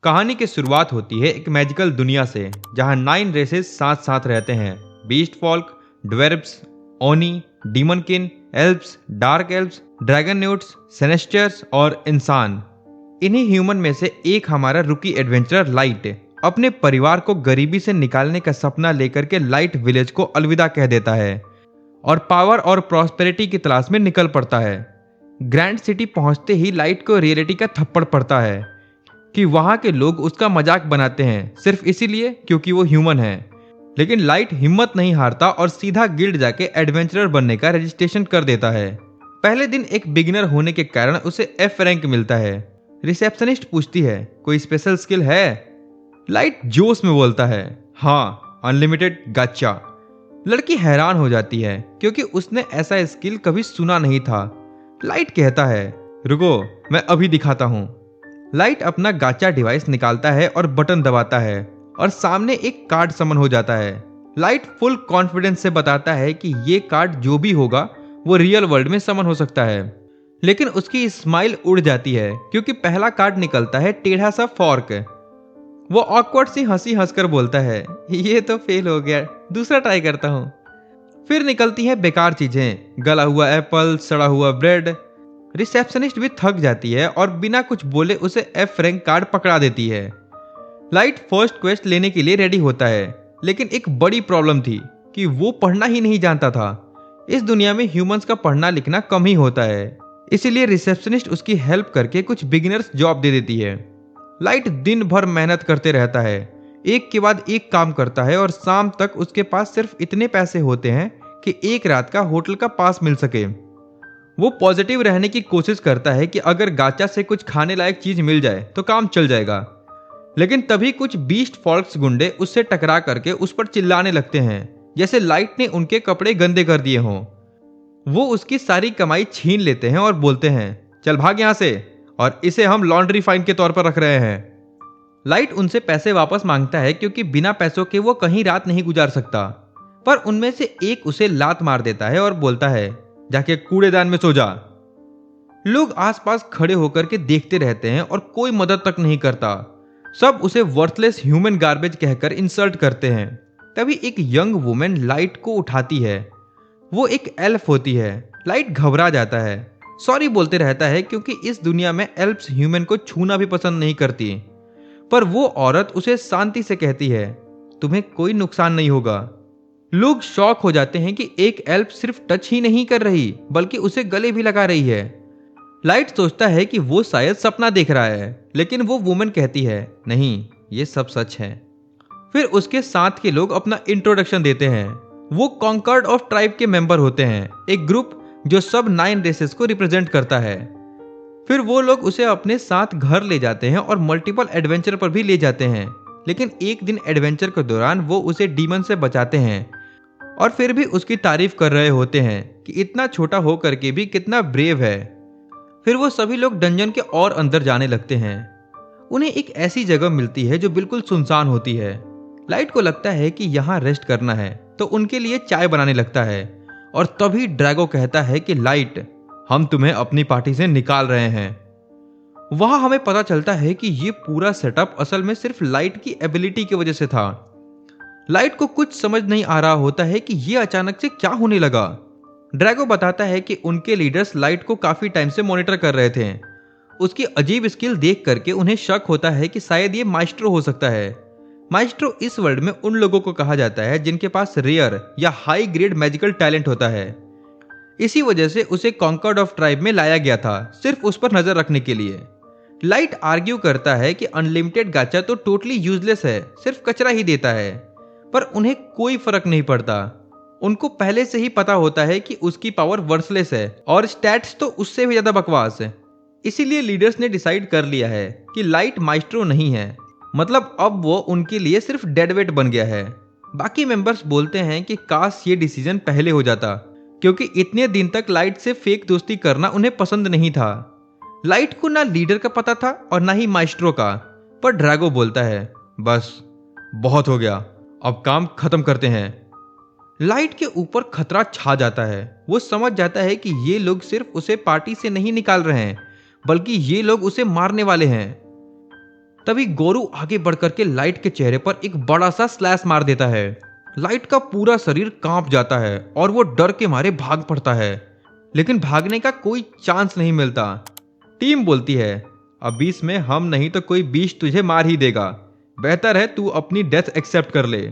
कहानी की शुरुआत होती है एक मैजिकल दुनिया से जहां 9 रेसेस साथ साथ रहते हैं। Beast folk, dwarves, oni, demonkin, elves, dark elves, dragon newts, सेनेस्टर्स और इंसान। इन्हीं ह्यूमन में से एक हमारा रुकी एडवेंचरर लाइट अपने परिवार को गरीबी से निकालने का सपना लेकर के लाइट विलेज को अलविदा कह देता है और पावर और प्रॉस्पेरिटी की तलाश में निकल पड़ता है। ग्रैंड सिटी पहुंचते ही लाइट को रियलिटी का थप्पड़ पड़ता है कि वहां के लोग उसका मजाक बनाते हैं सिर्फ इसीलिए क्योंकि वो ह्यूमन है। लेकिन लाइट हिम्मत नहीं हारता और सीधा गिल्ड जाके एडवेंचरर बनने का रजिस्ट्रेशन कर देता है। पहले दिन एक बिगिनर होने के कारण उसे एफ रैंक मिलता है। रिसेप्शनिस्ट पूछती है, कोई स्पेशल स्किल है? लाइट जोश में बोलता है, हाँ, अनलिमिटेड गाचा। लड़की हैरान हो जाती है क्योंकि उसने ऐसा स्किल कभी सुना नहीं था। लाइट कहता है, रुको, मैं अभी दिखाता हूँ। लाइट अपना गाचा डिवाइस निकालता है और बटन दबाता है और सामने एक कार्ड समन हो जाता है। लाइट फुल कॉन्फिडेंस से बताता है कि ये कार्ड जो भी होगा वो रियल वर्ल्ड में समन हो सकता है। लेकिन उसकी स्माइल उड़ जाती है क्योंकि पहला कार्ड निकलता है टेढ़ा सा फॉर्क। वो ऑकवर्ड सी हंसी हंसकर बोलता है, ये तो फेल हो गया, दूसरा ट्राई करता हूँ। फिर निकलती है बेकार चीजें, गला हुआ एप्पल, सड़ा हुआ ब्रेड। रिसेप्शनिस्ट भी थक जाती है और बिना कुछ बोले उसे एफ रैंक कार्ड पकड़ा देती है। लाइट फर्स्ट क्वेस्ट लेने के लिए रेडी होता है, लेकिन एक बड़ी प्रॉब्लम थी कि वो पढ़ना ही नहीं जानता था। इस दुनिया में ह्यूमंस का पढ़ना लिखना कम ही होता है, इसीलिए रिसेप्शनिस्ट उसकी हेल्प करके कुछ बिगिनर्स जॉब दे देती है। लाइट दिन भर मेहनत करते रहता है, एक के बाद एक काम करता है और शाम तक उसके पास सिर्फ इतने पैसे होते हैं कि एक रात का होटल का पास मिल सके। वो पॉजिटिव रहने की कोशिश करता है कि अगर गाचा से कुछ खाने लायक चीज मिल जाए तो काम चल जाएगा। लेकिन तभी कुछ बीस्ट फॉल्क्स गुंडे उससे टकरा करके उस पर चिल्लाने लगते हैं जैसे लाइट ने उनके कपड़े गंदे कर दिए हों। वो उसकी सारी कमाई छीन लेते हैं और बोलते हैं, चल भाग यहां से, और इसे हम लॉन्ड्री फाइन के तौर पर रख रहे हैं। लाइट उनसे पैसे वापस मांगता है क्योंकि बिना पैसों के वो कहीं रात नहीं गुजार सकता, पर उनमें से एक उसे लात मार देता है और बोलता है, जाके कूड़ेदान में सो जा। लोग आसपास खड़े होकर के देखते रहते हैं और कोई मदद तक नहीं करता। सब उसे वर्थलेस ह्यूमन गार्बेज कहकर इंसल्ट करते हैं। तभी एक यंग वुमेन लाइट को उठाती है। वो एक एल्फ होती है। लाइट घबरा जाता है, सॉरी बोलते रहता है क्योंकि इस दुनिया में एल्फ्स ह्यूमन को छूना भी पसंद नहीं करती। पर वो औरत उसे शांति से कहती है, तुम्हें कोई नुकसान नहीं होगा। लोग शॉक हो जाते हैं कि एक एल्फ सिर्फ टच ही नहीं कर रही बल्कि उसे गले भी लगा रही है। लाइट सोचता है कि वो शायद सपना देख रहा है, लेकिन वो वुमन कहती है, नहीं, ये सब सच है। फिर उसके साथ के लोग अपना इंट्रोडक्शन देते हैं। वो कॉन्कर्ड ऑफ ट्राइब के मेंबर होते हैं, एक ग्रुप जो सब 9 रेसेस को रिप्रेजेंट करता है। फिर वो लोग उसे अपने साथ घर ले जाते हैं और मल्टीपल एडवेंचर पर भी ले जाते हैं। लेकिन एक दिन एडवेंचर के दौरान वो उसे डीमन से बचाते हैं और फिर भी उसकी तारीफ कर रहे होते हैं कि इतना छोटा होकर के भी कितना ब्रेव है। फिर वो सभी लोग डंजन के और अंदर जाने लगते हैं। उन्हें एक ऐसी जगह मिलती है जो बिल्कुल सुनसान होती है। लाइट को लगता है कि यहाँ रेस्ट करना है, तो उनके लिए चाय बनाने लगता है और तभी ड्रैगो कहता है कि लाइट, हम तुम्हें अपनी पार्टी से निकाल रहे हैं। वहां हमें पता चलता है कि ये पूरा सेटअप असल में सिर्फ लाइट की एबिलिटी की वजह से था। लाइट को कुछ समझ नहीं आ रहा होता है कि ये अचानक से क्या होने लगा। ड्रैगो बताता है कि उनके लीडर्स लाइट को काफी टाइम से मॉनिटर कर रहे थे। उसकी अजीब स्किल देख करके उन्हें शक होता है कि शायद ये माइस्ट्रो हो सकता है। माइस्ट्रो इस वर्ल्ड में उन लोगों को कहा जाता है जिनके पास रेयर या हाई ग्रेड मैजिकल टैलेंट होता है। इसी वजह से उसे कॉन्कर्ड ऑफ ट्राइब में लाया गया था, सिर्फ उस पर नजर रखने के लिए। लाइट आर्ग्यू करता है कि अनलिमिटेड गाचा तो टोटली यूजलेस है, सिर्फ कचरा ही देता है। पर उन्हें कोई फर्क नहीं पड़ता। उनको पहले से ही पता होता है कि उसकी पावर वर्थलेस है और स्टैट्स तो उससे भी ज्यादा बकवास है। इसीलिए लीडर्स ने डिसाइड कर लिया है कि लाइट माइस्ट्रो नहीं है, मतलब अब वो उनके लिए सिर्फ डेड वेट बन गया है। बाकी मेंबर्स बोलते हैं कि काश ये डिसीजन पहले हो जाता, क्योंकि इतने दिन तक लाइट से फेक दोस्ती करना उन्हें पसंद नहीं था। लाइट को ना लीडर का पता था और ना ही माइस्ट्रो का। पर ड्रैगो बोलता है, बस बहुत हो गया, अब काम खत्म करते हैं। लाइट के ऊपर खतरा छा जाता है। वो समझ जाता है कि ये लोग सिर्फ उसे पार्टी से नहीं निकाल रहे हैं, बल्कि ये लोग उसे मारने वाले हैं। तभी गोरू आगे बढ़कर के लाइट के चेहरे पर एक बड़ा सा स्लैश मार देता है। लाइट का पूरा शरीर कांप जाता है और वो डर के मारे भाग पड़ता है, लेकिन भागने का कोई चांस नहीं मिलता। टीम बोलती है, अब इसमें हम नहीं तो कोई बीस्ट तुझे मार ही देगा, बेहतर है तू अपनी डेथ एक्सेप्ट कर ले।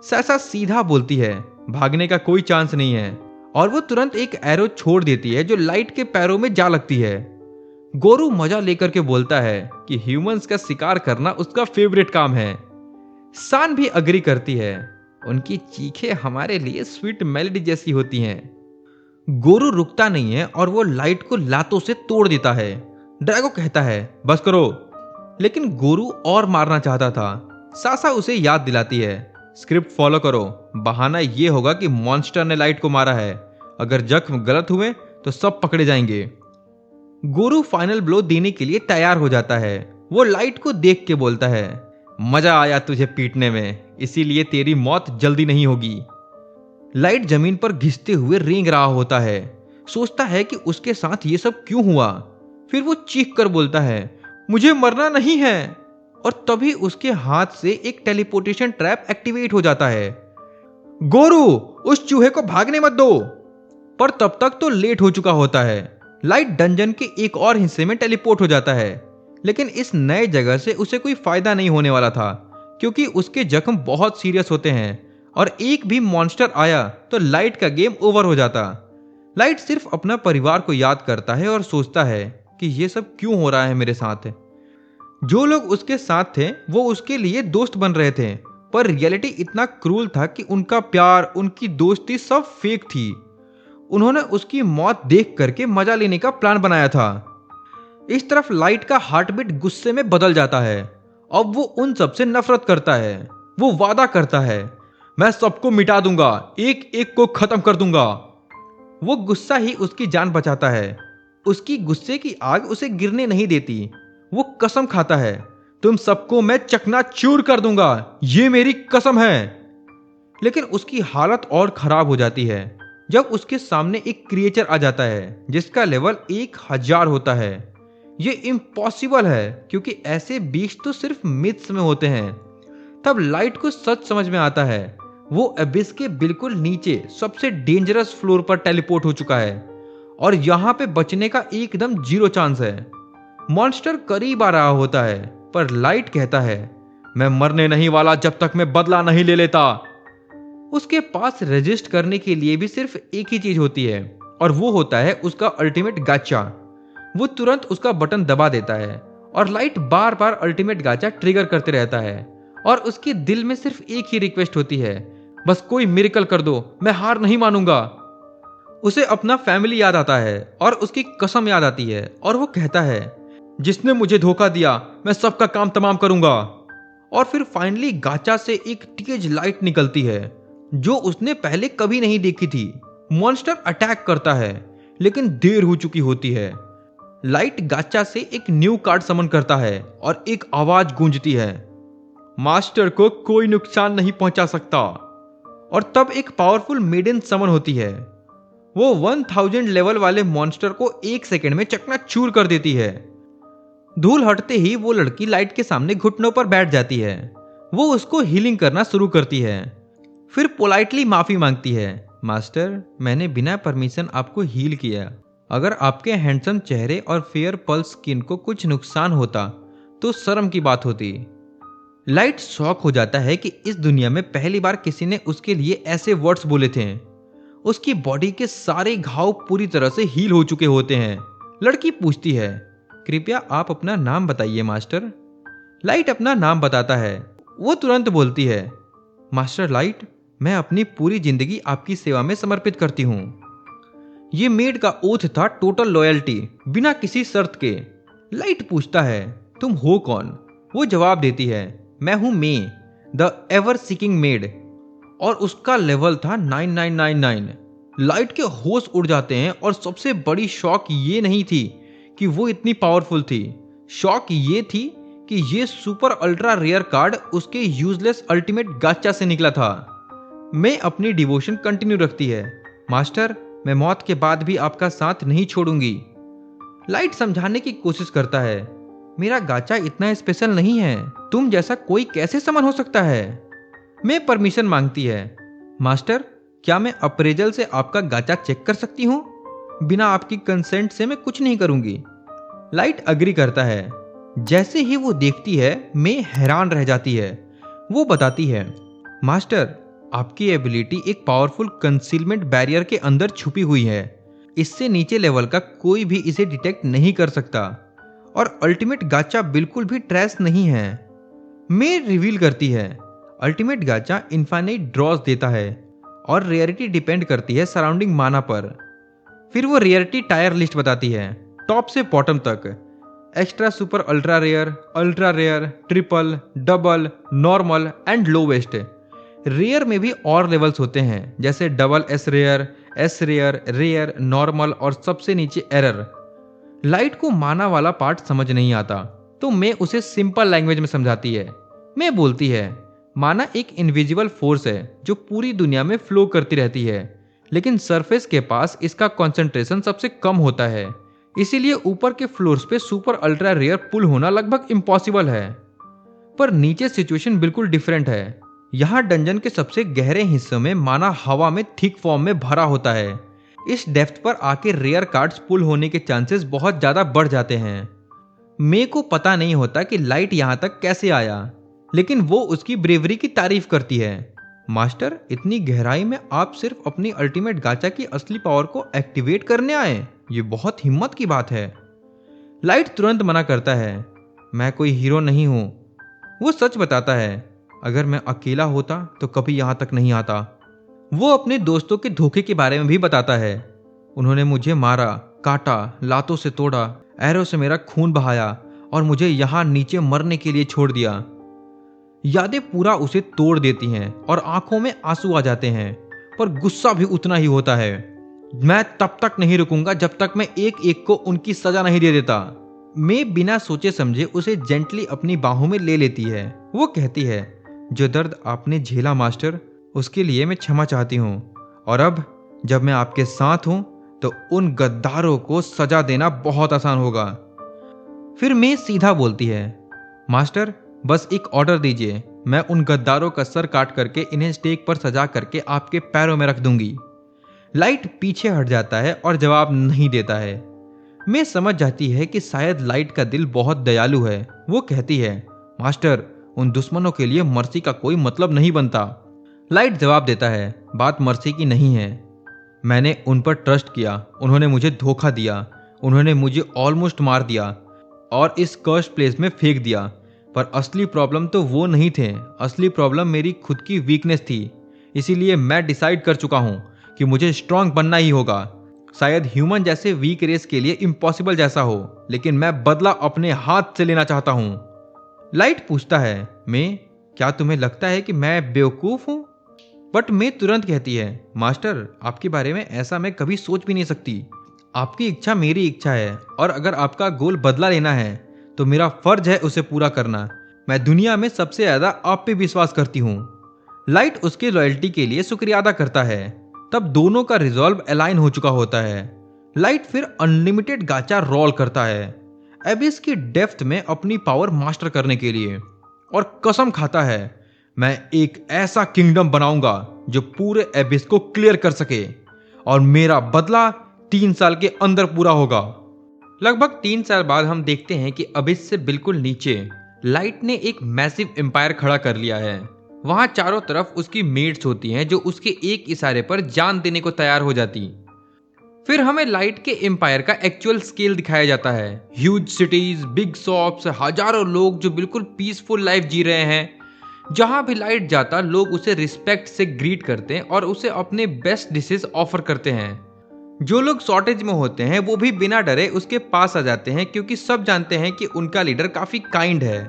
सैसा सीधा बोलती है, भागने का कोई चांस नहीं है, और वो तुरंत एक एरो छोड़ देती है जो लाइट के पैरों में जा लगती है। गोरू मजा लेकर के बोलता है कि ह्यूमंस का शिकार करना उसका फेवरेट काम है। सान भी अग्री करती है, उनकी चीखें हमारे लिए स्वीट मेलोडी जैसी होती हैं। गोरू रुकता नहीं है और वो लाइट को लातों से तोड़ देता है। ड्रैगो कहता है, बस करो, लेकिन गोरू और मारना चाहता था। सासा उसे याद दिलाती है, स्क्रिप्ट फॉलो करो, बहाना ये होगा कि मॉन्स्टर ने लाइट को मारा है, अगर जख्म गलत हुए तो सब पकड़े जाएंगे। गोरू फाइनल ब्लो देने के लिए तैयार हो जाता है। वो लाइट को देख के बोलता है, मजा आया तुझे पीटने में, इसीलिए तेरी मौत जल्दी नहीं होगी। लाइट जमीन पर घिसते हुए रेंग रहा होता है, सोचता है कि उसके साथ ये सब क्यों हुआ। फिर वो चीख कर बोलता है, मुझे मरना नहीं है, और तभी उसके हाथ से एक टेलीपोर्टेशन ट्रैप एक्टिवेट हो जाता है। गोरू, उस चूहे को भागने मत दो, पर तब तक तो लेट हो चुका होता है। लाइट डंजन के एक और हिस्से में टेलीपोर्ट हो जाता है, लेकिन इस नए जगह से उसे कोई फायदा नहीं होने वाला था, क्योंकि उसके जख्म बहुत सीरियस होते हैं और एक भी मॉन्स्टर आया तो लाइट का गेम ओवर हो जाता। लाइट सिर्फ अपना परिवार को याद करता है और सोचता है कि ये सब क्यों हो रहा है मेरे साथ। जो लोग उसके साथ थे वो उसके लिए दोस्त बन रहे थे, पर रियलिटी इतना क्रूल था कि उनका प्यार, उनकी दोस्ती सब फेक थी। उन्होंने उसकी मौत देख करके मजा लेने का प्लान बनाया था। इस तरफ लाइट का हार्टबीट गुस्से में बदल जाता है। अब वो उन सब से नफरत करता है। वो वादा करता है, मैं सबको मिटा दूंगा, एक एक को खत्म कर दूंगा। वो गुस्सा ही उसकी जान बचाता है। उसकी गुस्से की आग उसे गिरने नहीं देती। वो कसम खाता है, तुम सबको मैं चकनाचूर कर दूंगा, ये मेरी कसम है। लेकिन उसकी हालत और खराब हो जाती है जब उसके सामने एक क्रिएचर आ जाता है जिसका लेवल 1000 होता है। ये इम्पॉसिबल है, क्योंकि ऐसे बीस्ट तो सिर्फ मिथ्स में होते हैं। तब लाइट को सच समझ में आता है, वो अबिस के बिल्कुल नीचे सबसे डेंजरस फ्लोर पर टेलीपोर्ट हो चुका है और यहाँ पे बचने का एकदम 0 चांस है। मॉन्स्टर करीब आ रहा होता है, पर लाइट कहता है, मैं मरने नहीं वाला जब तक मैं बदला नहीं ले लेता। उसके पास रेजिस्ट करने के लिए भी सिर्फ एक ही चीज होती है, और वो होता है उसका अल्टीमेट गाचा। वो तुरंत उसका बटन दबा देता है और लाइट बार बार अल्टीमेट गाचा ट्रिगर करते रहता है, और उसके दिल में सिर्फ एक ही रिक्वेस्ट होती है, बस कोई मिरेकल कर दो, मैं हार नहीं मानूंगा। उसे अपना फैमिली याद आता है और उसकी कसम याद आती है, और वो कहता है, जिसने मुझे धोखा दिया मैं सबका काम तमाम करूंगा। और फिर फाइनली गाचा से एक तेज लाइट निकलती है जो उसने पहले कभी नहीं देखी थी। मॉन्स्टर अटैक करता है, लेकिन देर हो चुकी होती है। लाइट गाचा से एक न्यू कार्ड समन करता है और एक आवाज गूंजती है, मास्टर को कोई नुकसान नहीं पहुंचा सकता। और तब एक पावरफुल मेडन समन होती है। वो 1000 लेवल वाले मॉन्स्टर को 1 सेकंड में चकनाचूर कर देती है। धूल हटते ही वो लड़की लाइट के सामने घुटनों पर बैठ जाती है। वो उसको हीलिंग करना शुरू करती है, फिर पोलाइटली माफी मांगती है, मास्टर, मैंने बिना परमिशन आपको हील किया। अगर आपके हैंडसम चेहरे और फेयर पल्स स्किन को कुछ नुकसान होता तो शर्म की बात होती। लाइट शॉक हो जाता है कि इस दुनिया में पहली बार किसी ने उसके लिए ऐसे वर्ड्स बोले थे। उसकी बॉडी के सारे घाव पूरी तरह से हील हो चुके होते हैं। लड़की पूछती है, कृपया आप अपना नाम बताइए मास्टर। लाइट अपना नाम बताता है। वो तुरंत बोलती है, मास्टर लाइट, मैं अपनी पूरी जिंदगी आपकी सेवा में समर्पित करती हूँ। ये मेड का ओथ था टोटल लॉयल्टी, बिना किसी शर्त के। लाइट पूछता है, तुम हो कौन? वो जवाब देती है, मैं हूं मे, द एवर सीकिंग मेड, और उसका लेवल था 9999। लाइट के होश उड़ जाते हैं, और सबसे बड़ी शॉक ये नहीं थी कि वो इतनी पावरफुल थी। शॉक ये थी कि ये सुपर अल्ट्रा रेयर कार्ड उसके यूजलेस अल्टीमेट गाचा से निकला था। मैं अपनी डिवोशन कंटिन्यू रखती है, मास्टर, मैं मौत के बाद भी आपका साथ नहीं छोड़ूंगी। लाइट समझाने की कोशिश करता है, मेरा गाचा इतना स्पेशल नहीं है, तुम जैसा कोई कैसे समन हो सकता है। मैं परमिशन मांगती है। मास्टर, क्या मैं अप्रेजल से आपका गाचा चेक कर सकती हूँ? बिना आपकी कंसेंट से मैं कुछ नहीं करूंगी। लाइट अग्री करता है। जैसे ही वो देखती है, मैं हैरान रह जाती है। वो बताती है, मास्टर, आपकी एबिलिटी एक पावरफुल कंसीलमेंट बैरियर के अंदर छुपी हुई है। इससे नीचे लेवल का कोई भी इसे डिटेक्ट नहीं कर सकता, और अल्टीमेट गाचा बिल्कुल भी ट्रेस नहीं है। मैं रिवील करती है, अल्टीमेट गाचा इनफाइनाइट ड्रॉज देता है और रेयरिटी डिपेंड करती है सराउंडिंग माना पर। फिर वो रेयरिटी टायर लिस्ट बताती है, टॉप से बॉटम तक। Extra super ultra rare, triple, double, normal and lowest. Rare में भी और लेवल्स होते हैं, जैसे double S rare, rare, normal और सबसे नीचे एरर। लाइट को माना वाला पार्ट समझ नहीं आता, तो मैं उसे सिंपल लैंग्वेज में समझाती है। मैं बोलती है, माना एक इनविजिबल फोर्स है जो पूरी दुनिया में फ्लो करती रहती है, लेकिन सरफेस के पास इसका कंसंट्रेशन सबसे कम होता है। इसीलिए ऊपर के फ्लोर्स पे सुपर अल्ट्रा रेयर पुल होना लगभग इम्पॉसिबल है। पर नीचे सिचुएशन बिल्कुल डिफरेंट है। यहाँ डंजन के सबसे गहरे हिस्सों में माना हवा में थिक फॉर्म में भरा होता है। इस डेप्थ पर आके रेयर कार्ड्स पुल होने के चांसेस बहुत ज्यादा बढ़ जाते हैं। मे को पता नहीं होता कि लाइट यहाँ तक कैसे आया, लेकिन वो उसकी ब्रेवरी की तारीफ करती है। मास्टर, इतनी गहराई में आप सिर्फ अपनी अल्टीमेट गाचा की असली पावर को एक्टिवेट करने आए, ये बहुत हिम्मत की बात है। लाइट तुरंत मना करता है, मैं कोई हीरो नहीं हूं। वो सच बताता है, अगर मैं अकेला होता तो कभी यहां तक नहीं आता। वो अपने दोस्तों के धोखे के बारे में भी बताता है। उन्होंने मुझे मारा, काटा, लातों से तोड़ा, एरो से मेरा खून बहाया और मुझे यहां नीचे मरने के लिए छोड़ दिया। यादें पूरा उसे तोड़ देती हैं और आंखों में आंसू आ जाते हैं, पर गुस्सा भी उतना ही होता है। मैं तब तक नहीं रुकूंगा जब तक मैं एक एक को उनकी सजा नहीं दे देता। मैं बिना सोचे समझे उसे जेंटली अपनी बाहों में ले लेती है। वो कहती है, जो दर्द आपने झेला मास्टर, उसके लिए मैं क्षमा चाहती हूँ, और अब जब मैं आपके साथ हूं तो उन गद्दारों को सजा देना बहुत आसान होगा। फिर मैं सीधा बोलती है, मास्टर, बस एक ऑर्डर दीजिए, मैं उन गद्दारों का सर काट करके इन्हें स्टेक पर सजा करके आपके पैरों में रख दूंगी। लाइट पीछे हट जाता है और जवाब नहीं देता है। मैं समझ जाती है कि शायद लाइट का दिल बहुत दयालु है। वो कहती है, मास्टर, उन दुश्मनों के लिए मर्सी का कोई मतलब नहीं बनता। लाइट जवाब देता है, बात मर्सी की नहीं है। मैंने उन पर ट्रस्ट किया, उन्होंने मुझे धोखा दिया, उन्होंने मुझे ऑलमोस्ट मार दिया और इस कर्स प्लेस में फेंक दिया। पर असली प्रॉब्लम तो वो नहीं थे, असली प्रॉब्लम मेरी खुद की वीकनेस थी। इसीलिए मैं डिसाइड कर चुका हूं कि मुझे स्ट्रांग बनना ही होगा। शायद ह्यूमन जैसे वीक रेस के लिए इम्पॉसिबल जैसा हो, लेकिन मैं बदला अपने हाथ से लेना चाहता हूं। लाइट पूछता है, मैं, क्या तुम्हें लगता है कि मैं बेवकूफ हूं? बट मैं तुरंत कहती है, मास्टर, आपके बारे में ऐसा मैं कभी सोच भी नहीं सकती। आपकी इच्छा मेरी इच्छा है, और अगर आपका गोल बदला लेना है तो मेरा फर्ज है उसे पूरा करना। मैं दुनिया में सबसे ज्यादा आप पे विश्वास करती हूँ। लाइट उसके लॉयल्टी के लिए शुक्रिया अदा करता है। तब दोनों का रिजॉल्व अलाइन हो चुका होता है। लाइट फिर अनलिमिटेड गाचा रोल करता है एबिस की डेप्थ में अपनी पावर मास्टर करने के लिए, और कसम खाता है, मैं एक ऐसा किंगडम बनाऊंगा जो पूरे एबिस को क्लियर कर सके, और मेरा बदला 3 साल के अंदर पूरा होगा। लगभग 3 साल बाद हम देखते हैं कि अबिस से बिल्कुल नीचे लाइट ने एक मैसिव एम्पायर खड़ा कर लिया है। वहां चारों तरफ उसकी मेट्स होती हैं जो उसके एक इशारे पर जान देने को तैयार हो जाती। फिर हमें लाइट के एम्पायर का एक्चुअल स्केल दिखाया जाता है। ह्यूज सिटीज, बिग शॉप्स, हजारों लोग जो बिल्कुल पीसफुल लाइफ जी रहे हैं। जहां भी लाइट जाता, लोग उसे रिस्पेक्ट से ग्रीट करते हैं और उसे अपने बेस्ट डिशेस ऑफर करते हैं। जो लोग शॉर्टेज में होते हैं वो भी बिना डरे उसके पास आ जाते हैं, क्योंकि सब जानते हैं कि उनका लीडर काफी काइंड है।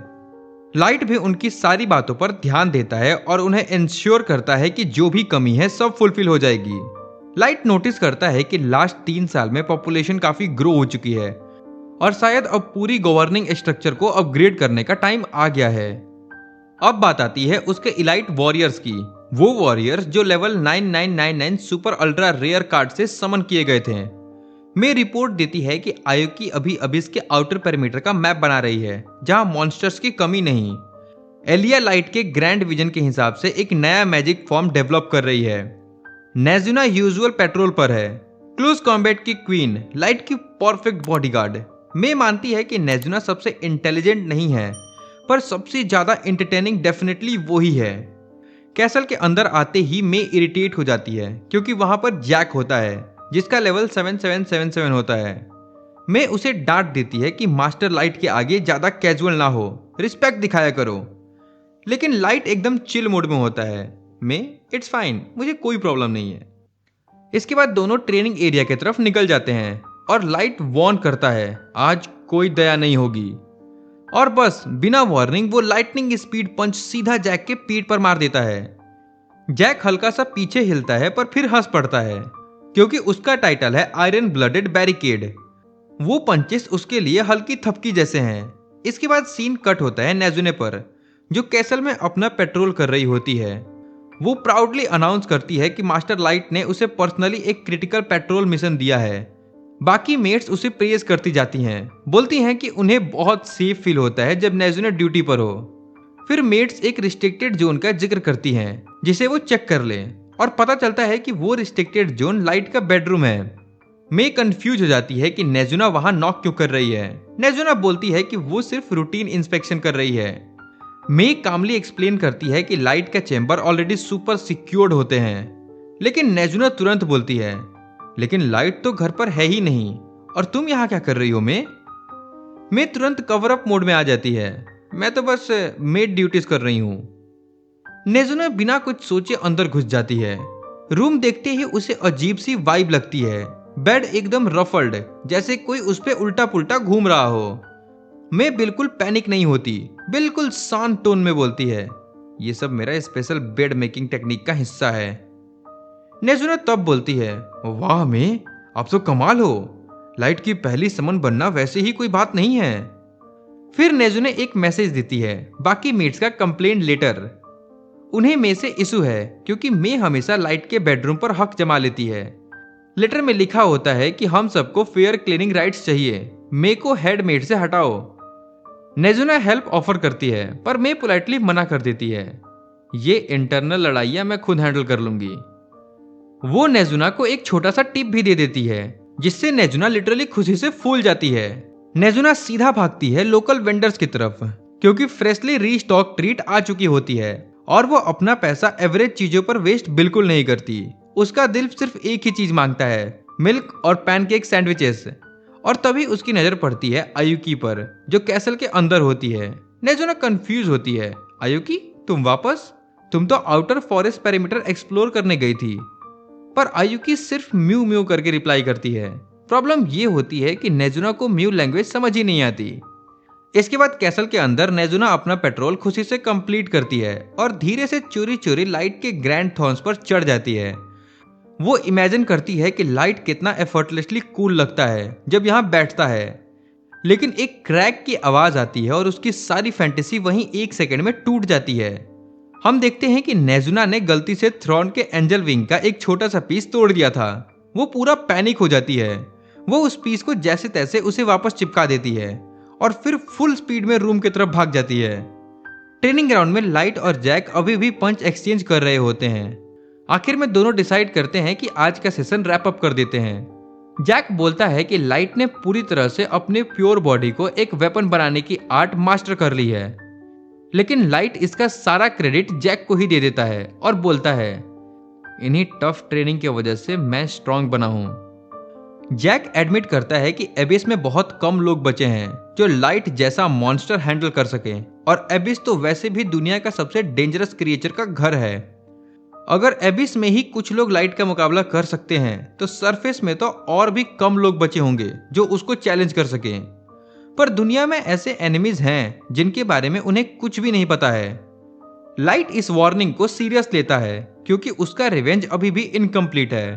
लाइट भी उनकी सारी बातों पर ध्यान देता है और उन्हें इंश्योर करता है कि जो भी कमी है सब फुलफिल हो जाएगी। लाइट नोटिस करता है कि लास्ट 3 साल में पॉपुलेशन काफी ग्रो हो चुकी है और शायद अब पूरी गवर्निंग स्ट्रक्चर को अपग्रेड करने का टाइम आ गया है। अब बात आती है उसके इलाइट वॉरियर्स की। वो वॉरियर्स जो level 9999 super ultra rare card से समन किए गए थे। मे रिपोर्ट देती है कि आयुकी अभी अबिस के आउटर पेरीमीटर का मैप बना रही है, जहां मॉन्स्टर्स की कमी नहीं। एलिया लाइट के ग्रैंड विजन के हिसाब से एक नया मैजिक फॉर्म डेवलप कर रही है। नेजुना यूजुअल पेट्रोल पर है, क्लोज कॉम्बैट की क्वीन, लाइट की परफेक्ट बॉडीगार्ड। मे मानती है कि नेजुना सबसे इंटेलिजेंट नहीं है, पर सबसे ज्यादा एंटरटेनिंग डेफिनेटली वो ही है। कैसल के अंदर आते ही मे इरिटेट हो जाती है क्योंकि वहां पर जैक होता है जिसका लेवल 7777 होता है। मे उसे डांट देती है कि मास्टर लाइट के आगे ज्यादा कैजुअल ना हो, रिस्पेक्ट दिखाया करो। लेकिन लाइट एकदम चिल मोड में होता है। मे इट्स फाइन, मुझे कोई प्रॉब्लम नहीं है। इसके बाद दोनों ट्रेनिंग एरिया की तरफ निकल जाते हैं और लाइट वॉर्न करता है आज कोई दया नहीं होगी। और बस बिना वार्निंग वो लाइटनिंग स्पीड पंच सीधा जैक के पीठ पर मार देता है। जैक हल्का सा पीछे हिलता है पर फिर हंस पड़ता है क्योंकि उसका टाइटल है आयरन ब्लडेड बैरिकेड। वो पंचेस उसके लिए हल्की थपकी जैसे हैं। इसके बाद सीन कट होता है नेजुने पर, जो कैसल में अपना पेट्रोल कर रही होती है। वो प्राउडली अनाउंस करती है कि मास्टर लाइट ने उसे पर्सनली एक क्रिटिकल पेट्रोल मिशन दिया है। बाकी मेट्स उसे प्रेज करती जाती हैं, बोलती हैं कि उन्हें बहुत सेफ फील होता है जब नेजुने ड्यूटी पर हो। फिर मेट्स एक रिस्ट्रिक्टेड जोन का जिक्र करती हैं जिसे वो चेक कर ले और पता चलता है कि वो रिस्ट्रिक्टेड जोन लाइट का बेडरूम है। मे कंफ्यूज हो जाती है कि नेजुना वहां नॉक क्यों कर रही है। नेजुना बोलती है कि वो सिर्फ रूटीन इंस्पेक्शन कर रही है। मे कामली एक्सप्लेन करती है कि लाइट का चेंबर ऑलरेडी सुपर सिक्योर्ड होते हैं। लेकिन नेजुना तुरंत बोलती है लेकिन लाइट तो घर पर है ही नहीं और तुम यहाँ क्या कर रही हो मे? मे तुरंत कवर अप मोड में आ जाती है, मैं तो बस मेड ड्यूटीज कर रही हूँ। नेजुना बिना कुछ सोचे अंदर घुस जाती है। रूम देखते ही उसे अजीब सी वाइब लगती है। बेड एकदम रफल्ड, जैसे कोई उस पे उल्टा पुल्टा घूम रहा हो। मैं बिल्कुल पैनिक नहीं होती, बिल्कुल शांत टोन में बोलती है ये सब मेरा स्पेशल बेड मेकिंग टेक्निक का हिस्सा है। नेजुना तब बोलती है वाह मे, आप तो कमाल हो, लाइट की पहली समन बनना वैसे ही कोई बात नहीं है। फिर नेजुने एक मैसेज देती है, बाकी मेट्स का कंप्लेंट लेटर। उन्हें मे से इशू है क्योंकि मे हमेशा लाइट के बेडरूम पर हक जमा लेती है। लेटर में लिखा होता है कि हम सबको फेयर क्लीनिंग राइट्स चाहिए, मे को हेडमेट से हटाओ। नेजुना हेल्प ऑफर करती है पर मे पोलाइटली मना कर देती है, ये इंटरनल लड़ाइयां मैं खुद हैंडल कर लूंगी। वो नेजुना को एक छोटा सा टिप भी दे देती है जिससे नेजुना लिटरली खुशी से फूल जाती है। नेजुना सीधा भागती है लोकल वेंडर्स की तरफ क्योंकि फ्रेशली रीस्टॉक ट्रीट आ चुकी होती है और वो अपना पैसा एवरेज चीजों पर वेस्ट बिल्कुल नहीं करती। उसका दिल सिर्फ एक ही चीज मांगता है, मिल्क और पैनकेक सैंडविचेस। और तभी उसकी नजर पड़ती है आयुकी पर जो कैसल के अंदर होती है। नेजुना कंफ्यूज होती है, आयुकी तुम वापस? तुम तो आउटर फॉरेस्ट पेरीमीटर एक्सप्लोर करने गई थी। पर आयुकी सिर्फ म्यू म्यू करके रिप्लाई करती है। प्रॉब्लम ये होती है कि नेजुना को म्यू लैंग्वेज समझ ही नहीं आती। इसके बाद कैसल के अंदर नेजुना अपना पेट्रोल खुशी से कंप्लीट करती है और धीरे से चोरी चोरी लाइट के ग्रैंड थॉर्न्स पर चढ़ जाती है। वो इमेजिन करती है कि लाइट कितना एफर्टलेसली कूल लगता है जब यहाँ बैठता है। लेकिन एक क्रैक की आवाज आती है और उसकी सारी फैंटेसी वहीं एक सेकंड में टूट जाती है। हम देखते हैं कि नेजुना ने गलती से थ्रॉन के एंजल विंग का एक छोटा सा पीस तोड़ दिया था। वो पूरा पैनिक हो जाती है। वो उस पीस को जैसे तैसे उसे वापस चिपका देती है और फिर फुल स्पीड में रूम की तरफ भाग जाती है। ट्रेनिंग ग्राउंड में लाइट और जैक अभी भी पंच एक्सचेंज कर रहे होते हैं। आखिर में दोनों डिसाइड करते हैं कि आज का सेशन रैप अप कर देते हैं। जैक बोलता है कि लाइट ने पूरी तरह से अपने प्योर बॉडी को एक वेपन बनाने की आर्ट मास्टर कर ली है। लेकिन लाइट इसका सारा क्रेडिट जैक को ही दे देता है और बोलता है इन्हीं टफ ट्रेनिंग की वजह से मैं स्ट्रांग बना हूं। जैक एडमिट करता है कि एबिस में बहुत कम लोग बचे हैं जो लाइट जैसा मॉन्स्टर हैंडल कर सके, और एबिस तो वैसे भी दुनिया का सबसे डेंजरस क्रिएचर का घर है। अगर एबिस में ही कुछ लोग लाइट का मुकाबला कर सकते हैं तो सरफेस में तो और भी कम लोग बचे होंगे जो उसको चैलेंज कर सके। पर दुनिया में ऐसे एनिमीज हैं जिनके बारे में उन्हें कुछ भी नहीं पता है। लाइट इस वार्निंग को सीरियस लेता है क्योंकि उसका रिवेंज अभी भी इनकम्प्लीट है।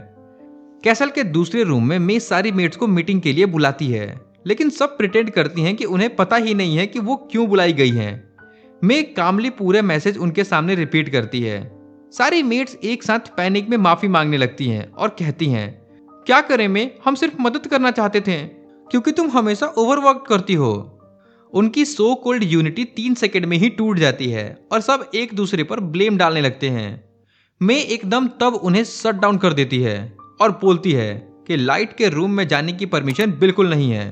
कैसल के दूसरे रूम में मे सारी मेट्स को मीटिंग के लिए बुलाती है, लेकिन सब प्रिटेंड करती हैं कि उन्हें पता ही नहीं है कि वो क्यों बुलाई गई हैं। मे कामली पूरे मैसेज उनके सामने रिपीट करती है। सारी मेट्स एक साथ पैनिक में माफी मांगने लगती हैं और कहती हैं क्या करें मैं, हम सिर्फ मदद करना चाहते थे, क्योंकि तुम हमेशा ओवरवर्क करती हो। उनकी सो कोल्ड यूनिटी 3 सेकंड में ही टूट जाती है और सब एक दूसरे पर ब्लेम डालने लगते हैं। मैं एकदम तब उन्हें शट डाउन कर देती है और बोलती है कि लाइट के रूम में जाने की परमिशन बिल्कुल नहीं है,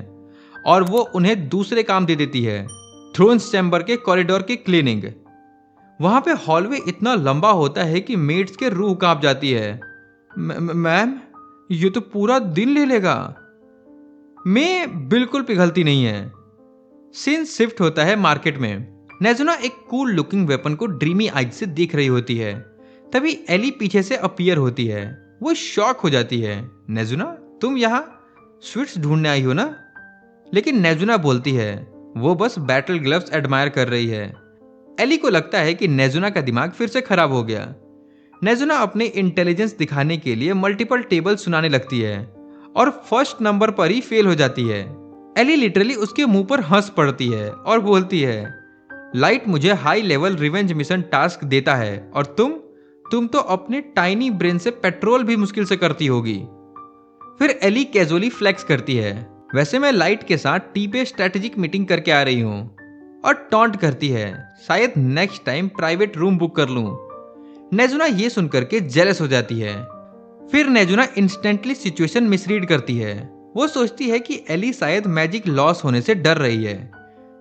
और वो उन्हें दूसरे काम दे देती है, थ्रोन्स चैम्बर के कॉरिडोर की क्लीनिंग। वहां पे हॉलवे इतना लंबा होता है कि मेड्स के रूह कांप जाती है। मैम, ये तो पूरा दिन ले लेगा। मैं बिल्कुल पिघलती नहीं है। सीन शिफ्ट होता है मार्केट में। नेजुना एक कूल लुकिंग वेपन को ड्रीमी आइज से देख रही होती है। तभी एली पीछे से अपीयर होती है। वो शॉक हो जाती है। नेजुना, तुम यहाँ स्वीट्स ढूंढने आई हो ना? लेकिन नेजुना बोलती है वो बस बैटल ग्लव्स एडमायर कर रही है। एली को लगता है कि नेजुना का दिमाग फिर से खराब हो गया। नेजुना अपने इंटेलिजेंस दिखाने के लिए मल्टीपल टेबल सुनाने लगती है और फर्स्ट नंबर पर ही फेल हो जाती है। एली लिटरली उसके मुंह पर हंस पड़ती है और बोलती है, लाइट मुझे high level revenge mission task देता है और तुम तो अपने टाइनी ब्रेन से पेट्रोल भी मुश्किल से करती होगी। फिर एली कैजुअली फ्लेक्स करती है, वैसे मैं लाइट के साथ टी पे स्ट्रेटेजिक मीटिंग करके आ रही हूँ, और टॉन्ट करती है, शायद next time private room book कर लूं। नेजुना ये सुनकर के जेलस हो जाती है। फिर नेजुना इंस्टेंटली सिचुएशन मिसरीड करती है। वो सोचती है कि एली शायद मैजिक लॉस होने से डर रही है।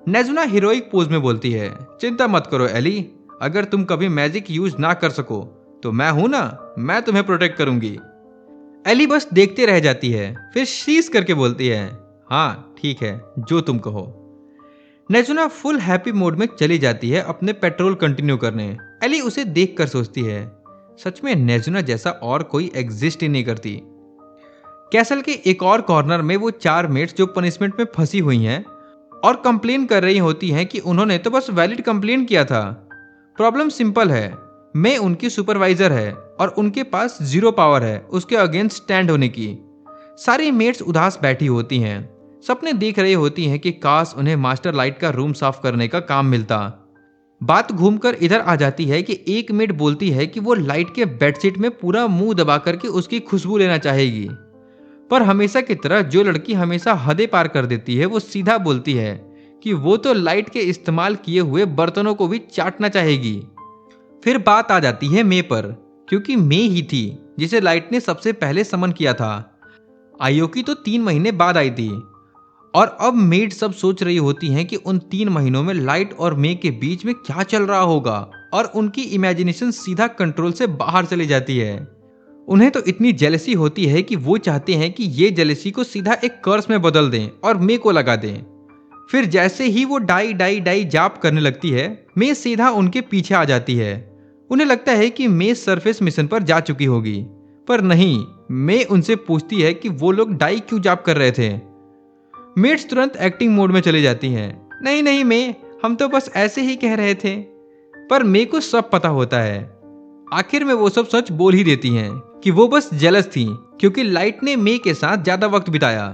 नेजुना हीरोइक पोज में बोलती है, चिंता मत करो एली, अगर तुम कभी मैजिक यूज ना कर सको तो मैं हूं ना, मैं तुम्हें प्रोटेक्ट करूंगी। एली बस देखते रह जाती है, फिर शीश करके बोलती है, हाँ ठीक है, जो तुम कहो। नेजुना फुल हैप्पी मोड में चली जाती है अपने पेट्रोल कंटिन्यू करने। एली उसे देखकर सोचती है, सच में नेजुना जैसा और कोई एग्जिस्ट ही नहीं करती। कैसल के एक और कॉर्नर में वो 4 मेट्स जो पनिशमेंट में फंसी हुई हैं और कंप्लेन कर रही होती हैं कि उन्होंने तो बस वैलिड कंप्लेन किया था। प्रॉब्लम सिंपल है, मैं उनकी सुपरवाइजर है और उनके पास 0 पावर है उसके अगेंस्ट स्टैंड होने की। सारी मेट्स उदास बैठी होती हैं, सपने देख रही होती हैं कि काश उन्हें मास्टर लाइट का रूम साफ करने का काम मिलता। बात घूमकर इधर आ जाती है कि एक मेट बोलती है कि वो लाइट के बेडशीट में पूरा मुंह दबा करके उसकी खुशबू लेना चाहेगी, पर हमेशा की तरह जो लड़की हमेशा हदें पार कर देती है वो सीधा बोलती है कि वो तो लाइट के इस्तेमाल किए हुए बर्तनों को भी चाटना चाहेगी। फिर बात आ जाती है मे पर, क्योंकि मे ही थी जिसे लाइट ने सबसे पहले समन किया था। आयोकी तो 3 महीने बाद आई थी, और अब मेड सब सोच रही होती हैं कि उन 3 महीनों में लाइट और मे के बीच में क्या चल रहा होगा, और उनकी इमेजिनेशन सीधा कंट्रोल से बाहर चली जाती है। उन्हें तो इतनी जेलसी होती है कि वो चाहते हैं कि ये जेलसी को सीधा एक कर्स में बदल दें और मे को लगा दें। फिर जैसे ही वो डाई डाई डाई जाप करने लगती है, मे सीधा उनके पीछे आ जाती है। उन्हें लगता है कि मे सरफेस मिशन पर जा चुकी होगी, पर नहीं, मे उनसे पूछती है कि वो लोग डाई क्यों जाप कर रहे थे। मेट्स तुरंत एक्टिंग मोड में चली जाती हैं। नहीं नहीं मे, हम तो बस ऐसे ही कह रहे थे। पर मे को सब पता होता है। आखिर में वो सब सच बोल ही देती हैं कि वो बस जेलस थी क्योंकि लाइट ने मे के साथ ज्यादा वक्त बिताया।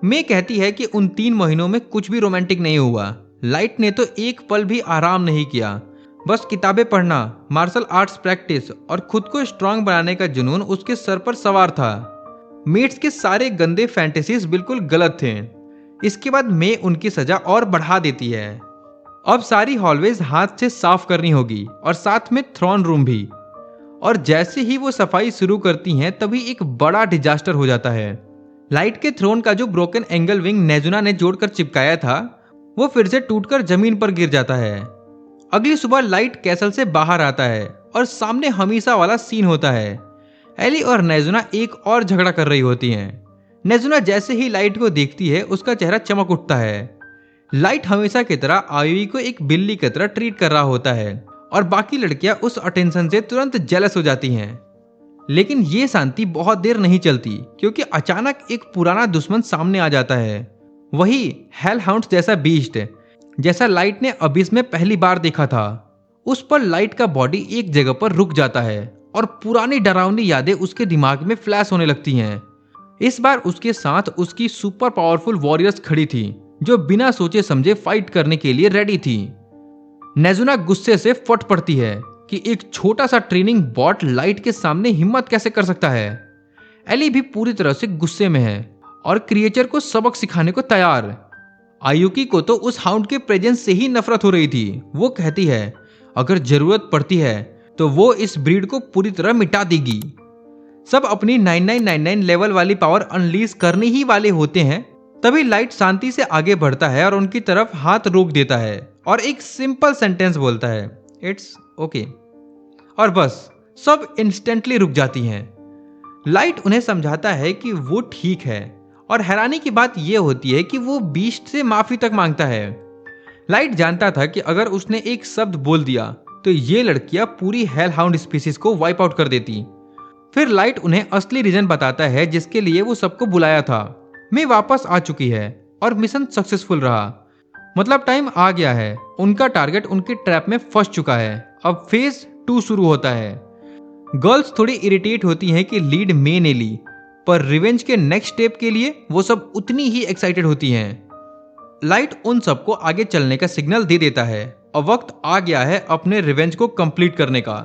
मे कहती है कि उन 3 महीनों में कुछ भी रोमांटिक नहीं हुआ। लाइट ने तो एक पल भी आराम नहीं किया, बस किताबें पढ़ना, मार्शल आर्ट्स प्रैक्टिस और खुद को स्ट्रांग बनाने का जुनून उसके सर पर सवार था। मेट्स के सारे गंदे फैंटेसीज बिल्कुल गलत थे। इसके बाद मे उनकी सजा और बढ़ा देती है। अब सारी हॉलवेज हाथ से साफ करनी होगी और साथ में थ्रोन रूम भी। और जैसे ही वो सफाई शुरू करती हैं तभी एक बड़ा डिजास्टर हो जाता है। लाइट के थ्रोन का जो ब्रोकन एंगल विंग नेजुना ने जोड़कर चिपकाया था वो फिर से टूटकर जमीन पर गिर जाता है। अगली सुबह लाइट कैसल से बाहर आता है और सामने हमेशा वाला सीन होता है। एली और नेजुना एक और झगड़ा कर रही होती हैं। नेजुना जैसे ही लाइट को देखती है उसका चेहरा चमक उठता है। लाइट हमेशा की तरह आयुई को एक बिल्ली की तरह ट्रीट कर रहा होता है और बाकी लड़कियां उस अटेंशन से तुरंत जेलस हो जाती हैं। लेकिन ये शांति बहुत देर नहीं चलती क्योंकि अचानक एक पुराना दुश्मन सामने आ जाता है। वही हेल हाउंड्स जैसा बीस्ट जैसा लाइट ने अबिस में पहली बार देखा था। उस पर लाइट का बॉडी एक जगह पर रुक जाता है और पुरानी डरावनी यादें उसके दिमाग में फ्लैश होने लगती हैं। इस बार उसके साथ उसकी सुपर पावरफुल वॉरियर्स खड़ी थी जो बिना सोचे समझे फाइट करने के लिए रेडी थी। नेजुना गुस्से से फट पड़ती है कि एक छोटा सा ट्रेनिंग बॉट लाइट के सामने हिम्मत कैसे कर सकता है। एली भी पूरी तरह से गुस्से में है और क्रिएचर को सबक सिखाने को तैयार। आयुकी को तो उस हाउंड के प्रेजेंस से ही नफरत हो रही थी। वो कहती है अगर जरूरत पड़ती है तो वो इस ब्रीड को पूरी तरह मिटा देगी। सब अपनी 9999 लेवल वाली पावर अनलीज करने ही वाले होते हैं, तभी लाइट शांति से आगे बढ़ता है और उनकी तरफ हाथ रोक देता है और एक सिंपल सेंटेंस बोलता है, इट्स ओके। और बस सब इंस्टेंटली रुक जाती हैं। लाइट उन्हें समझाता है कि वो ठीक है और हैरानी की बात यह होती है कि वो बीस्ट से माफी तक मांगता है। लाइट जानता था कि अगर उसने एक शब्द बोल दिया तो ये लड़कियां पूरी हेल हाउंड स्पीसीज को वाइप आउट कर देती। फिर लाइट उन्हें असली रीजन बताता है जिसके लिए वो सबको बुलाया था। मैं वापस आ चुकी है और मिशन सक्सेसफुल रहा। मतलब टाइम आ गया है। उनका टारगेट उनके ट्रैप में फंस चुका है। अब फेज 2 शुरू होता है। गर्ल्स थोड़ी इरिटेट होती हैं कि लीड मे ने ली, पर रिवेंज के नेक्स्ट स्टेप के लिए वो सब उतनी ही एक्साइटेड होती हैं। लाइट उन सबको आगे चलने का सिग्नल दे देता है और वक्त आ गया है अपने रिवेंज को कंप्लीट करने का।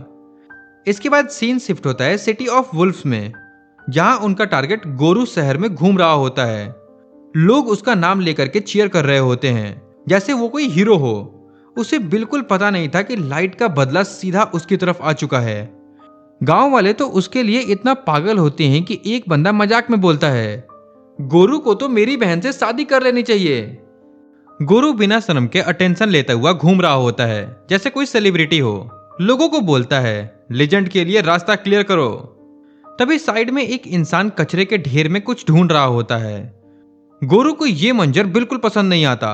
इसके बाद सीन शिफ्ट होता है सिटी ऑफ वुल्फ्स में, जहां उनका टारगेट गोरू शहर में घूम रहा होता है। लोग उसका नाम लेकर के चीयर कर रहे होते हैं जैसे वो कोई हीरो हो। उसे बिल्कुल पता नहीं था कि लाइट का बदला सीधा उसकी तरफ आ चुका है। गांव वाले तो उसके लिए इतना पागल होते हैं कि एक बंदा मजाक में बोलता है, गोरू को तो मेरी बहन से शादी कर लेनी चाहिए। गोरू बिना शर्म के अटेंशन लेता हुआ घूम रहा होता है जैसे कोई सेलिब्रिटी हो। लोगों को बोलता है, लेजेंड के लिए रास्ता क्लियर करो। तभी साइड में एक इंसान कचरे के ढेर में कुछ ढूंढ रहा होता है। गोरू को यह मंजर बिल्कुल पसंद नहीं आता।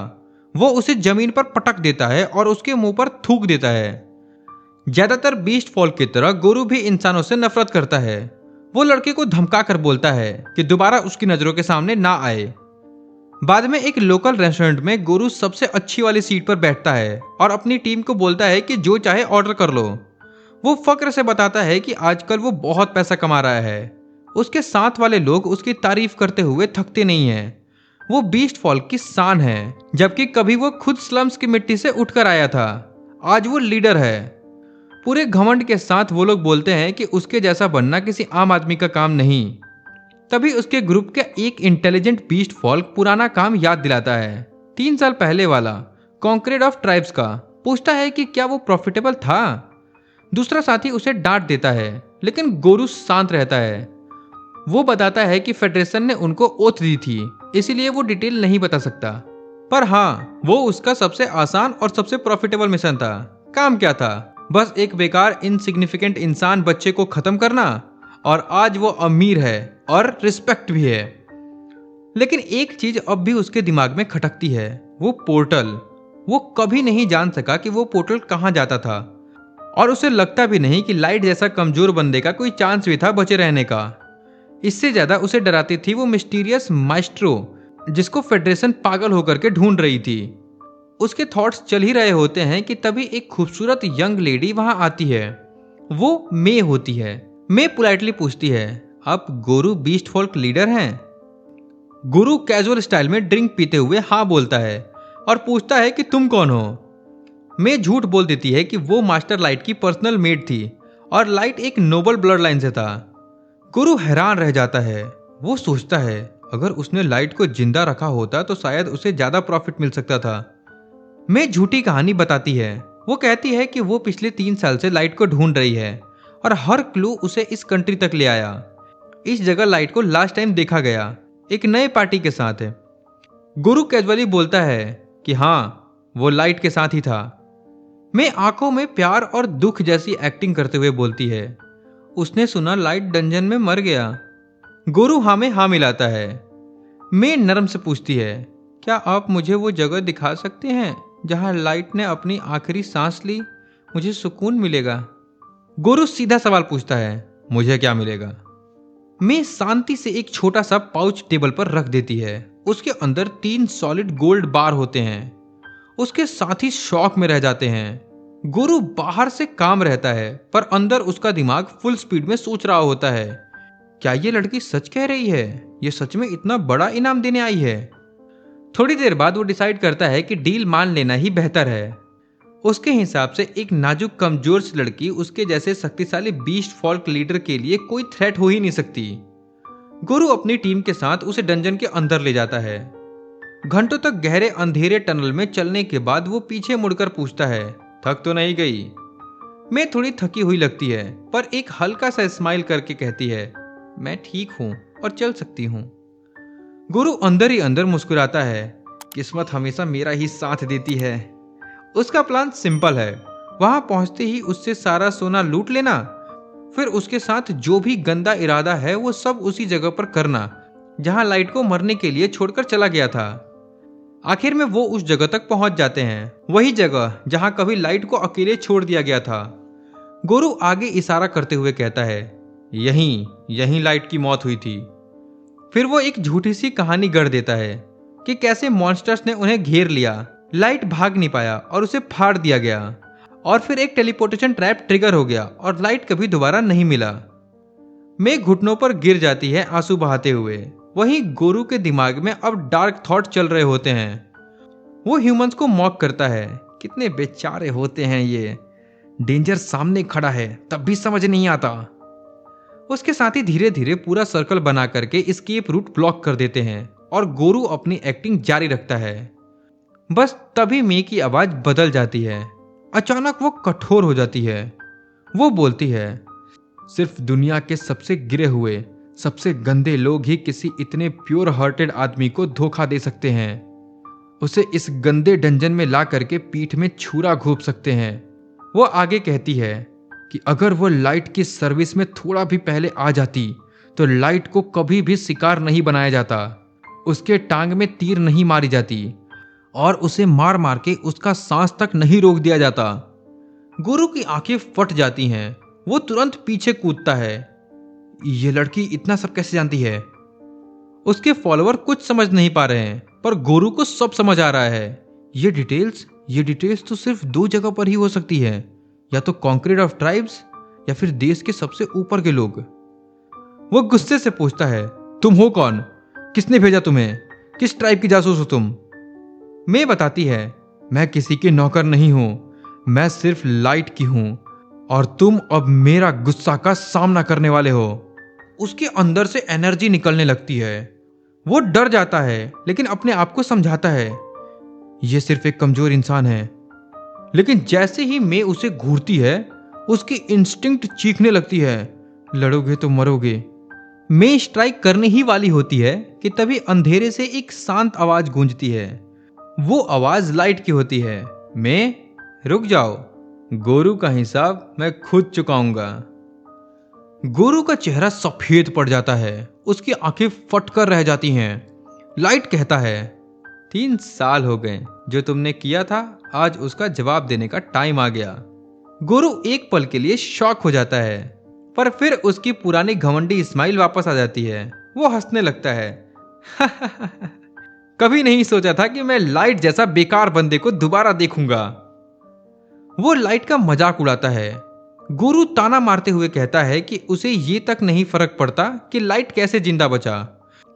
वो उसे जमीन पर पटक देता है और उसके मुंह पर थूक देता है। ज्यादातर बीस्ट फॉल्क की तरह गोरू भी इंसानों से नफरत करता है। वो लड़के को धमका कर बोलता है कि दोबारा उसकी नजरों के सामने ना आए। बाद में एक लोकल रेस्टोरेंट में गोरू सबसे अच्छी वाली सीट पर बैठता है और अपनी टीम को बोलता है कि जो चाहे ऑर्डर कर लो। वो फक्र से बताता है कि आजकल वो बहुत पैसा कमा रहा है। उसके साथ वाले लोग उसकी तारीफ करते हुए थकते नहीं हैं। वो बीस्ट फॉल्क की शान है, जबकि कभी वो खुद स्लम्स की मिट्टी से उठकर आया था। आज वो लीडर है। पूरे घमंड के साथ वो लोग बोलते हैं कि उसके जैसा बनना किसी आम आदमी का काम नहीं। तभी उसके ग्रुप का एक इंटेलिजेंट बीस्ट फॉल्क पुराना काम याद दिलाता है, 3 साल पहले वाला कॉन्क्रीट ऑफ ट्राइब्स का। पूछता है कि क्या वो प्रॉफिटेबल था। दूसरा साथी उसे डांट देता है, लेकिन गोरू शांत रहता है। वो बताता है कि फेडरेशन ने उनको ओथ दी थी, इसीलिए वो डिटेल नहीं बता सकता। पर हाँ, वो उसका सबसे आसान और सबसे प्रॉफिटेबल मिशन था। काम क्या था? बस एक बेकार इनसिग्निफिकेंट इंसान बच्चे को खत्म करना, और आज वो अमीर है और रिस्पेक्ट भी है। लेकिन एक चीज अब भी उसके दिमाग में खटकती है, वो पोर्टल। वो कभी नहीं जान सका कि वो पोर्टल कहां जाता था, और उसे लगता भी नहीं कि लाइट जैसा कमजोर बंदे का कोई चांस भी था बचे रहने का। इससे ज्यादा उसे डराती थी वो मिस्टीरियस माइस्ट्रो, जिसको फेडरेशन पागल होकर के ढूंढ रही थी। उसके थॉट्स चल ही रहे होते हैं कि तभी एक खूबसूरत यंग लेडी वहां आती है। वो मे होती है। मे पोलाइटली पूछती है, आप गोरू बीस्ट फॉल्क लीडर हैं? गुरु कैजुअल स्टाइल में ड्रिंक पीते हुए हाँ बोलता है और पूछता है कि तुम कौन हो। मे झूठ बोल देती है कि वो मास्टर लाइट की पर्सनल मेड थी और लाइट एक नोबल ब्लड लाइन से था। गुरु हैरान रह जाता है। वो सोचता है अगर उसने लाइट को जिंदा रखा होता तो शायद उसे ज्यादा प्रॉफिट मिल सकता था। मे झूठी कहानी बताती है। वो कहती है कि वो पिछले 3 साल से लाइट को ढूंढ रही है और हर क्लू उसे इस कंट्री तक ले आया। इस जगह लाइट को लास्ट टाइम देखा गया, एक नए पार्टी के साथ है। गुरु कैजुअली बोलता है कि हाँ, वो लाइट के साथ ही था। मैं आंखों में प्यार और दुख जैसी एक्टिंग करते हुए बोलती है, उसने सुना लाइट डंजन में मर गया। गुरु हाँ में हाँ मिलाता है। मैं नरम से पूछती है, क्या आप मुझे वो जगह दिखा सकते हैं जहां लाइट ने अपनी आखिरी सांस ली? मुझे सुकून मिलेगा। गुरु सीधा सवाल पूछता है, मुझे क्या मिलेगा? मैं शांति से एक छोटा सा पाउच टेबल पर रख देती है। उसके अंदर 3 सॉलिड गोल्ड बार होते हैं। उसके साथी शॉक में रह जाते हैं। गुरु बाहर से काम रहता है, पर अंदर उसका दिमाग फुल स्पीड में सोच रहा होता है, क्या ये लड़की सच कह रही है? ये सच में इतना बड़ा इनाम देने आई है? थोड़ी देर बाद वो डिसाइड करता है कि डील मान लेना ही बेहतर है। उसके हिसाब से एक नाजुक कमजोर सी लड़की उसके जैसे शक्तिशाली बीस्ट फॉल्क लीडर के लिए कोई थ्रेट हो ही नहीं सकती। गुरु अपनी टीम के साथ उसे डंजन के अंदर ले जाता है। घंटों तक गहरे अंधेरे टनल में चलने के बाद वो पीछे मुड़कर पूछता है, थक तो नहीं गई? मैं थोड़ी थकी हुई लगती है, पर एक हल्का सा स्माइल करके कहती है, मैं ठीक हूं और चल सकती हूं। गुरु अंदर ही अंदर मुस्कुराता है। किस्मत हमेशा मेरा ही साथ देती है। उसका प्लान सिंपल है, वहां पहुंचते ही उससे सारा सोना लूट लेना, फिर उसके साथ जो भी गंदा इरादा है वो सब उसी जगह पर करना जहां लाइट को मरने के लिए छोड़कर चला गया था। आखिर में वो उस जगह तक पहुंच जाते हैं, वही जगह जहां कभी लाइट को अकेले छोड़ दिया गया था। गुरु आगे इशारा करते हुए कहता है, यहीं लाइट की मौत हुई थी। फिर वो एक झूठी सी कहानी गढ़ देता है कि कैसे मॉन्स्टर्स ने उन्हें घेर लिया, लाइट भाग नहीं पाया और उसे फाड़ दिया गया, और फिर एक टेलीपोर्टेशन ट्रैप ट्रिगर हो गया और लाइट कभी दोबारा नहीं मिला। मैं घुटनों पर गिर जाती है आंसू बहाते हुए। वहीं गुरु के दिमाग में अब डार्क थॉट चल रहे होते हैं। वो ह्यूमंस को मॉक करता है, कितने बेचारे होते हैं ये, डेंजर सामने खड़ा है तब भी समझ नहीं आता। उसके साथ ही धीरे धीरे पूरा सर्कल बना करके एस्केप रूट ब्लॉक कर देते हैं और गुरु अपनी एक्टिंग जारी रखता है। बस तभी मे की आवाज बदल जाती है। अचानक वो कठोर हो जाती है। वो बोलती है, सिर्फ दुनिया के सबसे गिरे हुए, सबसे गंदे लोग ही किसी इतने प्योर हार्टेड आदमी को धोखा दे सकते हैं। उसे इस गंदे डंजन में ला करके पीठ में छुरा घोंप सकते हैं। वो आगे कहती है कि अगर वो लाइट की सर्विस में थोड़ा भी पहले आ जाती तो लाइट को कभी भी शिकार नहीं बनाया जाता, उसके टांग में तीर नहीं मारी जाती और उसे मार मार के उसका सांस तक नहीं रोक दिया जाता। गुरु की आंखें फट जाती हैं। वो तुरंत पीछे कूदता है। ये लड़की इतना सब कैसे जानती है? उसके फॉलोअर कुछ समझ नहीं पा रहे हैं, पर गुरु को सब समझ आ रहा है। ये डिटेल्स तो सिर्फ दो जगह पर ही हो सकती है, या तो कॉन्क्रीट ऑफ ट्राइब्स या फिर देश के सबसे ऊपर के लोग। वो गुस्से से पूछता है, तुम हो कौन? किसने भेजा तुम्हें? किस ट्राइब की जासूस हो तुम? मैं बताती है, मैं किसी के नौकर नहीं हूं, मैं सिर्फ लाइट की हूं और तुम अब मेरा गुस्सा का सामना करने वाले हो। उसके अंदर से एनर्जी निकलने लगती है। वो डर जाता है लेकिन अपने आप को समझाता है, ये सिर्फ एक कमजोर इंसान है। लेकिन जैसे ही मैं उसे घूरती है, उसकी इंस्टिंक्ट चीखने लगती है, लड़ोगे तो मरोगे। मैं स्ट्राइक करने ही वाली होती है कि तभी अंधेरे से एक शांत आवाज गूंजती है। वो आवाज लाइट की होती है, मैं रुक जाओ, गुरु का हिसाब मैं खुद चुकाऊंगा। गुरु का चेहरा सफेद पड़ जाता है, उसकी आंखें फटकर रह जाती हैं। लाइट कहता है, 3 साल हो गए, जो तुमने किया था आज उसका जवाब देने का टाइम आ गया। गुरु एक पल के लिए शॉक हो जाता है, पर फिर उसकी पुरानी घमंडी स्माइल वापस आ जाती है। वो हंसने लगता है कभी नहीं सोचा था कि मैं लाइट जैसा बेकार बंदे को दोबारा देखूंगा। वो लाइट का मजाक उड़ाता है। गुरु ताना मारते हुए कहता है कि उसे ये तक नहीं फर्क पड़ता कि लाइट कैसे जिंदा बचा,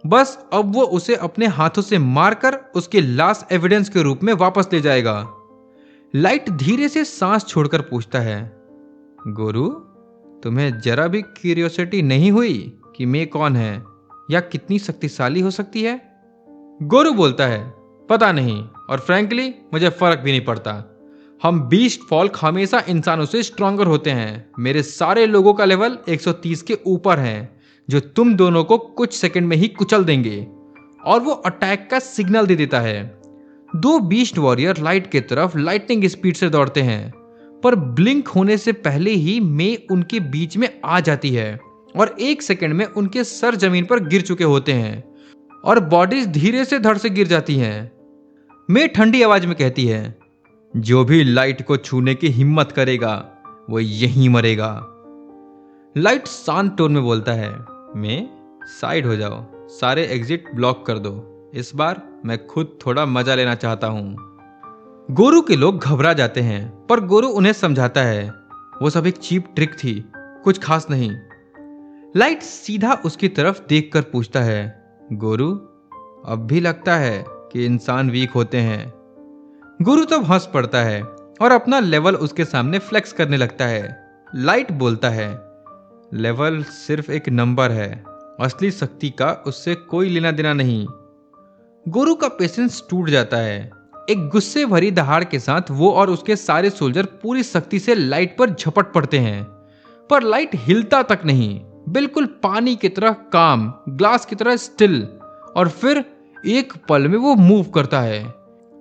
बस अब वो उसे अपने हाथों से मारकर उसके लाश एविडेंस के रूप में वापस ले जाएगा। लाइट धीरे से सांस छोड़कर पूछता है, गुरु तुम्हें जरा भी क्यूरियोसिटी नहीं हुई कि मैं कौन है या कितनी शक्तिशाली हो सकती है? गुरु बोलता है, पता नहीं, और फ्रैंकली मुझे फर्क भी नहीं पड़ता। हम बीस्ट फॉल्क हमेशा इंसानों से स्ट्रॉन्गर होते हैं। मेरे सारे लोगों का लेवल 130 के ऊपर है, जो तुम दोनों को कुछ सेकंड में ही कुचल देंगे। और वो अटैक का सिग्नल दे देता है। 2 बीस्ट वॉरियर लाइट के तरफ लाइटनिंग स्पीड से दौड़ते हैं, पर ब्लिंक होने से पहले ही मे उनके बीच में आ जाती है और 1 सेकंड में उनके सर जमीन पर गिर चुके होते हैं और बॉडीज धीरे से धड़ से गिर जाती हैं। मे ठंडी आवाज में कहती है, जो भी लाइट को छूने की हिम्मत करेगा वो यहीं मरेगा। लाइट शांत टोन में बोलता है, मैं साइड हो जाओ, सारे एग्जिट ब्लॉक कर दो, इस बार मैं खुद थोड़ा मजा लेना चाहता हूं। गुरु के लोग घबरा जाते हैं, पर गुरु उन्हें समझाता है, वो सब एक चीप ट्रिक थी, कुछ खास नहीं। लाइट सीधा उसकी तरफ देखकर पूछता है, गुरु अब भी लगता है कि इंसान वीक होते हैं? गुरु तब हंस पड़ता है और अपना लेवल उसके सामने फ्लेक्स करने लगता है। लाइट बोलता है, लेवल सिर्फ एक नंबर है, असली शक्ति का उससे कोई लेना देना नहीं। गोरू का पेशेंस टूट जाता है। एक गुस्से भरी दहाड़ के साथ वो और उसके सारे सोल्जर पूरी शक्ति से लाइट पर झपट पड़ते हैं, पर लाइट हिलता तक नहीं, बिल्कुल पानी की तरह काम, ग्लास की तरह स्टिल। और फिर एक पल में वो मूव करता है,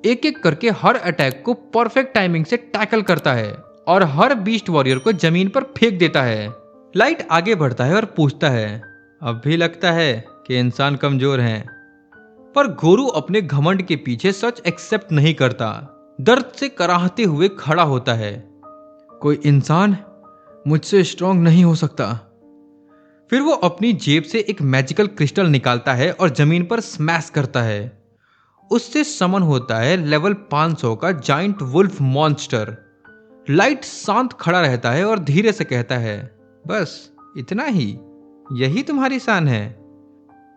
एक एक करके हर अटैक को परफेक्ट टाइमिंग से टैकल करता है और हर बीस्ट वॉरियर को जमीन पर फेंक देता है। लाइट आगे बढ़ता है और पूछता है, अब भी लगता है कि इंसान कमजोर हैं। पर गोरू अपने घमंड के पीछे सच एक्सेप्ट नहीं करता। दर्द से कराहते हुए खड़ा होता है। कोई इंसान मुझसे स्ट्रांग नहीं हो सकता। फिर वो अपनी जेब से एक मैजिकल क्रिस्टल निकालता है और जमीन पर स्मैश करता है। उससे समन होता है लेवल 500 का जाइंट वुल्फ मॉन्स्टर। लाइट शांत खड़ा रहता है और धीरे से कहता है, बस इतना ही? यही तुम्हारी शान है?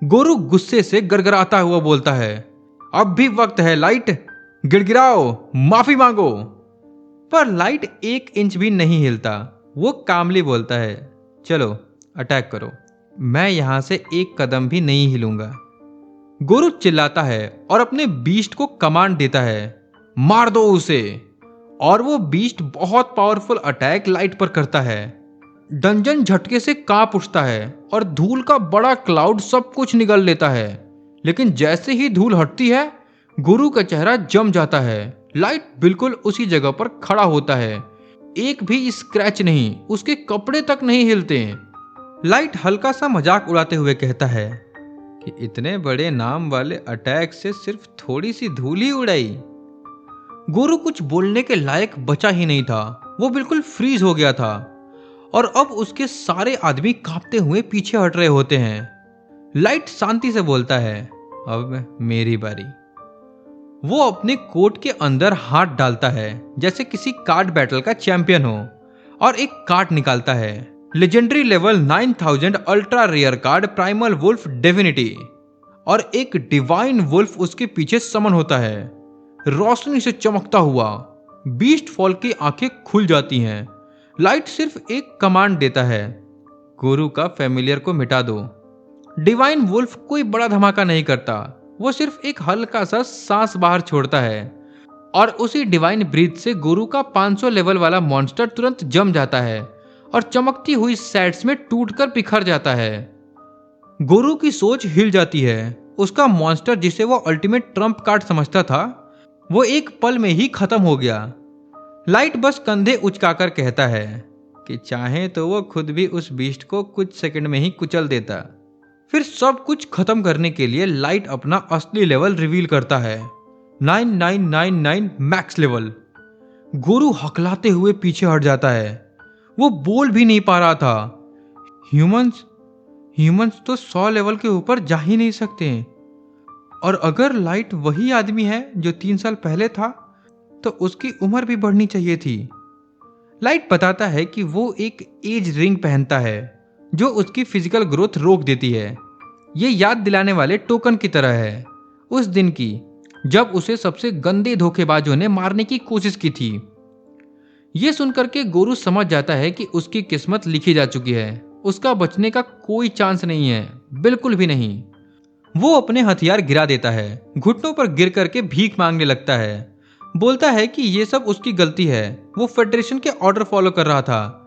गोरू गुस्से से गड़गड़ाता हुआ बोलता है, अब भी वक्त है लाइट, गिड़गिड़ाओ, माफी मांगो। पर लाइट 1 इंच भी नहीं हिलता। वो कामली बोलता है, चलो अटैक करो, मैं यहां से 1 कदम भी नहीं हिलूंगा। गोरू चिल्लाता है और अपने बीस्ट को कमांड देता है, मार दो उसे। और वो बीस्ट बहुत पावरफुल अटैक लाइट पर करता है। डंजन झटके से कांप उठता है और धूल का बड़ा क्लाउड सब कुछ निगल लेता है। लेकिन जैसे ही धूल हटती है, गुरु का चेहरा जम जाता है। लाइट बिल्कुल उसी जगह पर खड़ा होता है, एक भी स्क्रैच नहीं, उसके कपड़े तक नहीं हिलते। लाइट हल्का सा मजाक उड़ाते हुए कहता है कि इतने बड़े नाम वाले अटैक से सिर्फ थोड़ी सी धूल ही उड़ाई। गुरु कुछ बोलने के लायक बचा ही नहीं था। वो बिल्कुल फ्रीज हो गया था और अब उसके सारे आदमी कांपते हुए पीछे हट रहे होते हैं। लाइट शांति से बोलता है, अब मेरी बारी। वो अपने कोट के अंदर हाथ डालता है जैसे किसी कार्ड बैटल का चैंपियन हो और एक कार्ड निकालता है, legendary level 9000 ultra rare card primal wolf divinity. और एक डिवाइन वुल्फ उसके पीछे समन होता है, रोशनी से चमकता हुआ। बीस्ट फॉल की आंखें खुल जाती हैं। लाइट सिर्फ एक कमांड देता है, गुरु का फैमिलियर को मिटा दो। डिवाइन वुल्फ कोई बड़ा धमाका नहीं करता, वो सिर्फ एक हल्का सा सांस बाहर छोड़ता है और उसी डिवाइन ब्रीथ से गुरु का 500 लेवल वाला मॉन्स्टर तुरंत जम जाता है और चमकती हुई सैड्स में टूटकर बिखर जाता है। गुरु की सोच हिल जाती है। उसका मॉन्स्टर, जिसे वो अल्टीमेट ट्रम्प कार्ड समझता था, वो एक पल में ही खत्म हो गया। लाइट बस कंधे उचकाकर कहता है कि चाहे तो वो खुद भी उस बीस्ट को कुछ सेकंड में ही कुचल देता। फिर सब कुछ खत्म करने के लिए लाइट अपना असली लेवल रिवील करता है, 9999 मैक्स लेवल। गुरु हकलाते हुए पीछे हट जाता है। वो बोल भी नहीं पा रहा था। ह्यूमंस तो 100 लेवल के ऊपर जा ही नहीं सकते। और अगर लाइट वही आदमी है जो 3 साल पहले था, तो उसकी उम्र भी बढ़नी चाहिए थी। लाइट बताता है कि वो एक एज रिंग पहनता है जो उसकी फिजिकल ग्रोथ रोक देती है। ये याद दिलाने वाले टोकन की तरह है, उस दिन की जब उसे सबसे गंदे धोखेबाजों ने मारने की कोशिश की थी। ये सुनकर के गुरु समझ जाता है कि उसकी किस्मत लिखी जा चुकी है। उसका बचने का कोई चांस नहीं है, बिल्कुल भी नहीं। वो अपने हथियार गिरा देता है, घुटनों पर गिर करके भीख मांगने लगता है। बोलता है कि ये सब उसकी गलती है, वो फेडरेशन के ऑर्डर फॉलो कर रहा था।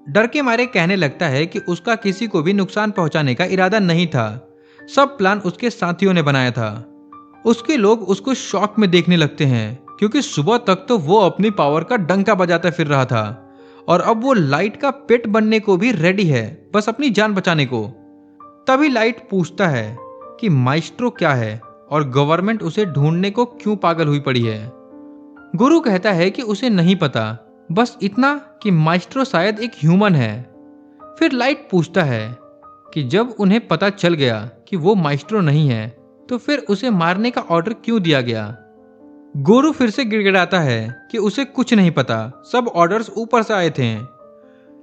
डर के मारे कहने लगता है कि उसका किसी को भी नुकसान पहुंचाने का इरादा नहीं था। सब प्लान उसके साथियों ने बनाया था। उसके लोग उसको शॉक में देखने लगते हैं क्योंकि सुबह तक तो वो अपनी पावर का डंका बजाता फिर रहा था और अब वो लाइट का पेट बनने को भी रेडी है, बस अपनी जान बचाने को। तभी लाइट पूछता है कि माइस्ट्रो क्या है और गवर्नमेंट उसे ढूंढने को क्यों पागल हुई पड़ी है। गुरु कहता है कि उसे नहीं पता, बस इतना कि माइस्ट्रो शायद एक ह्यूमन है। फिर लाइट पूछता है कि जब उन्हें पता चल गया कि वो माइस्ट्रो नहीं है, तो फिर उसे मारने का ऑर्डर क्यों दिया गया। गुरु फिर से गिड़गिड़ाता है कि उसे कुछ नहीं पता, सब ऑर्डर्स ऊपर से आए थे।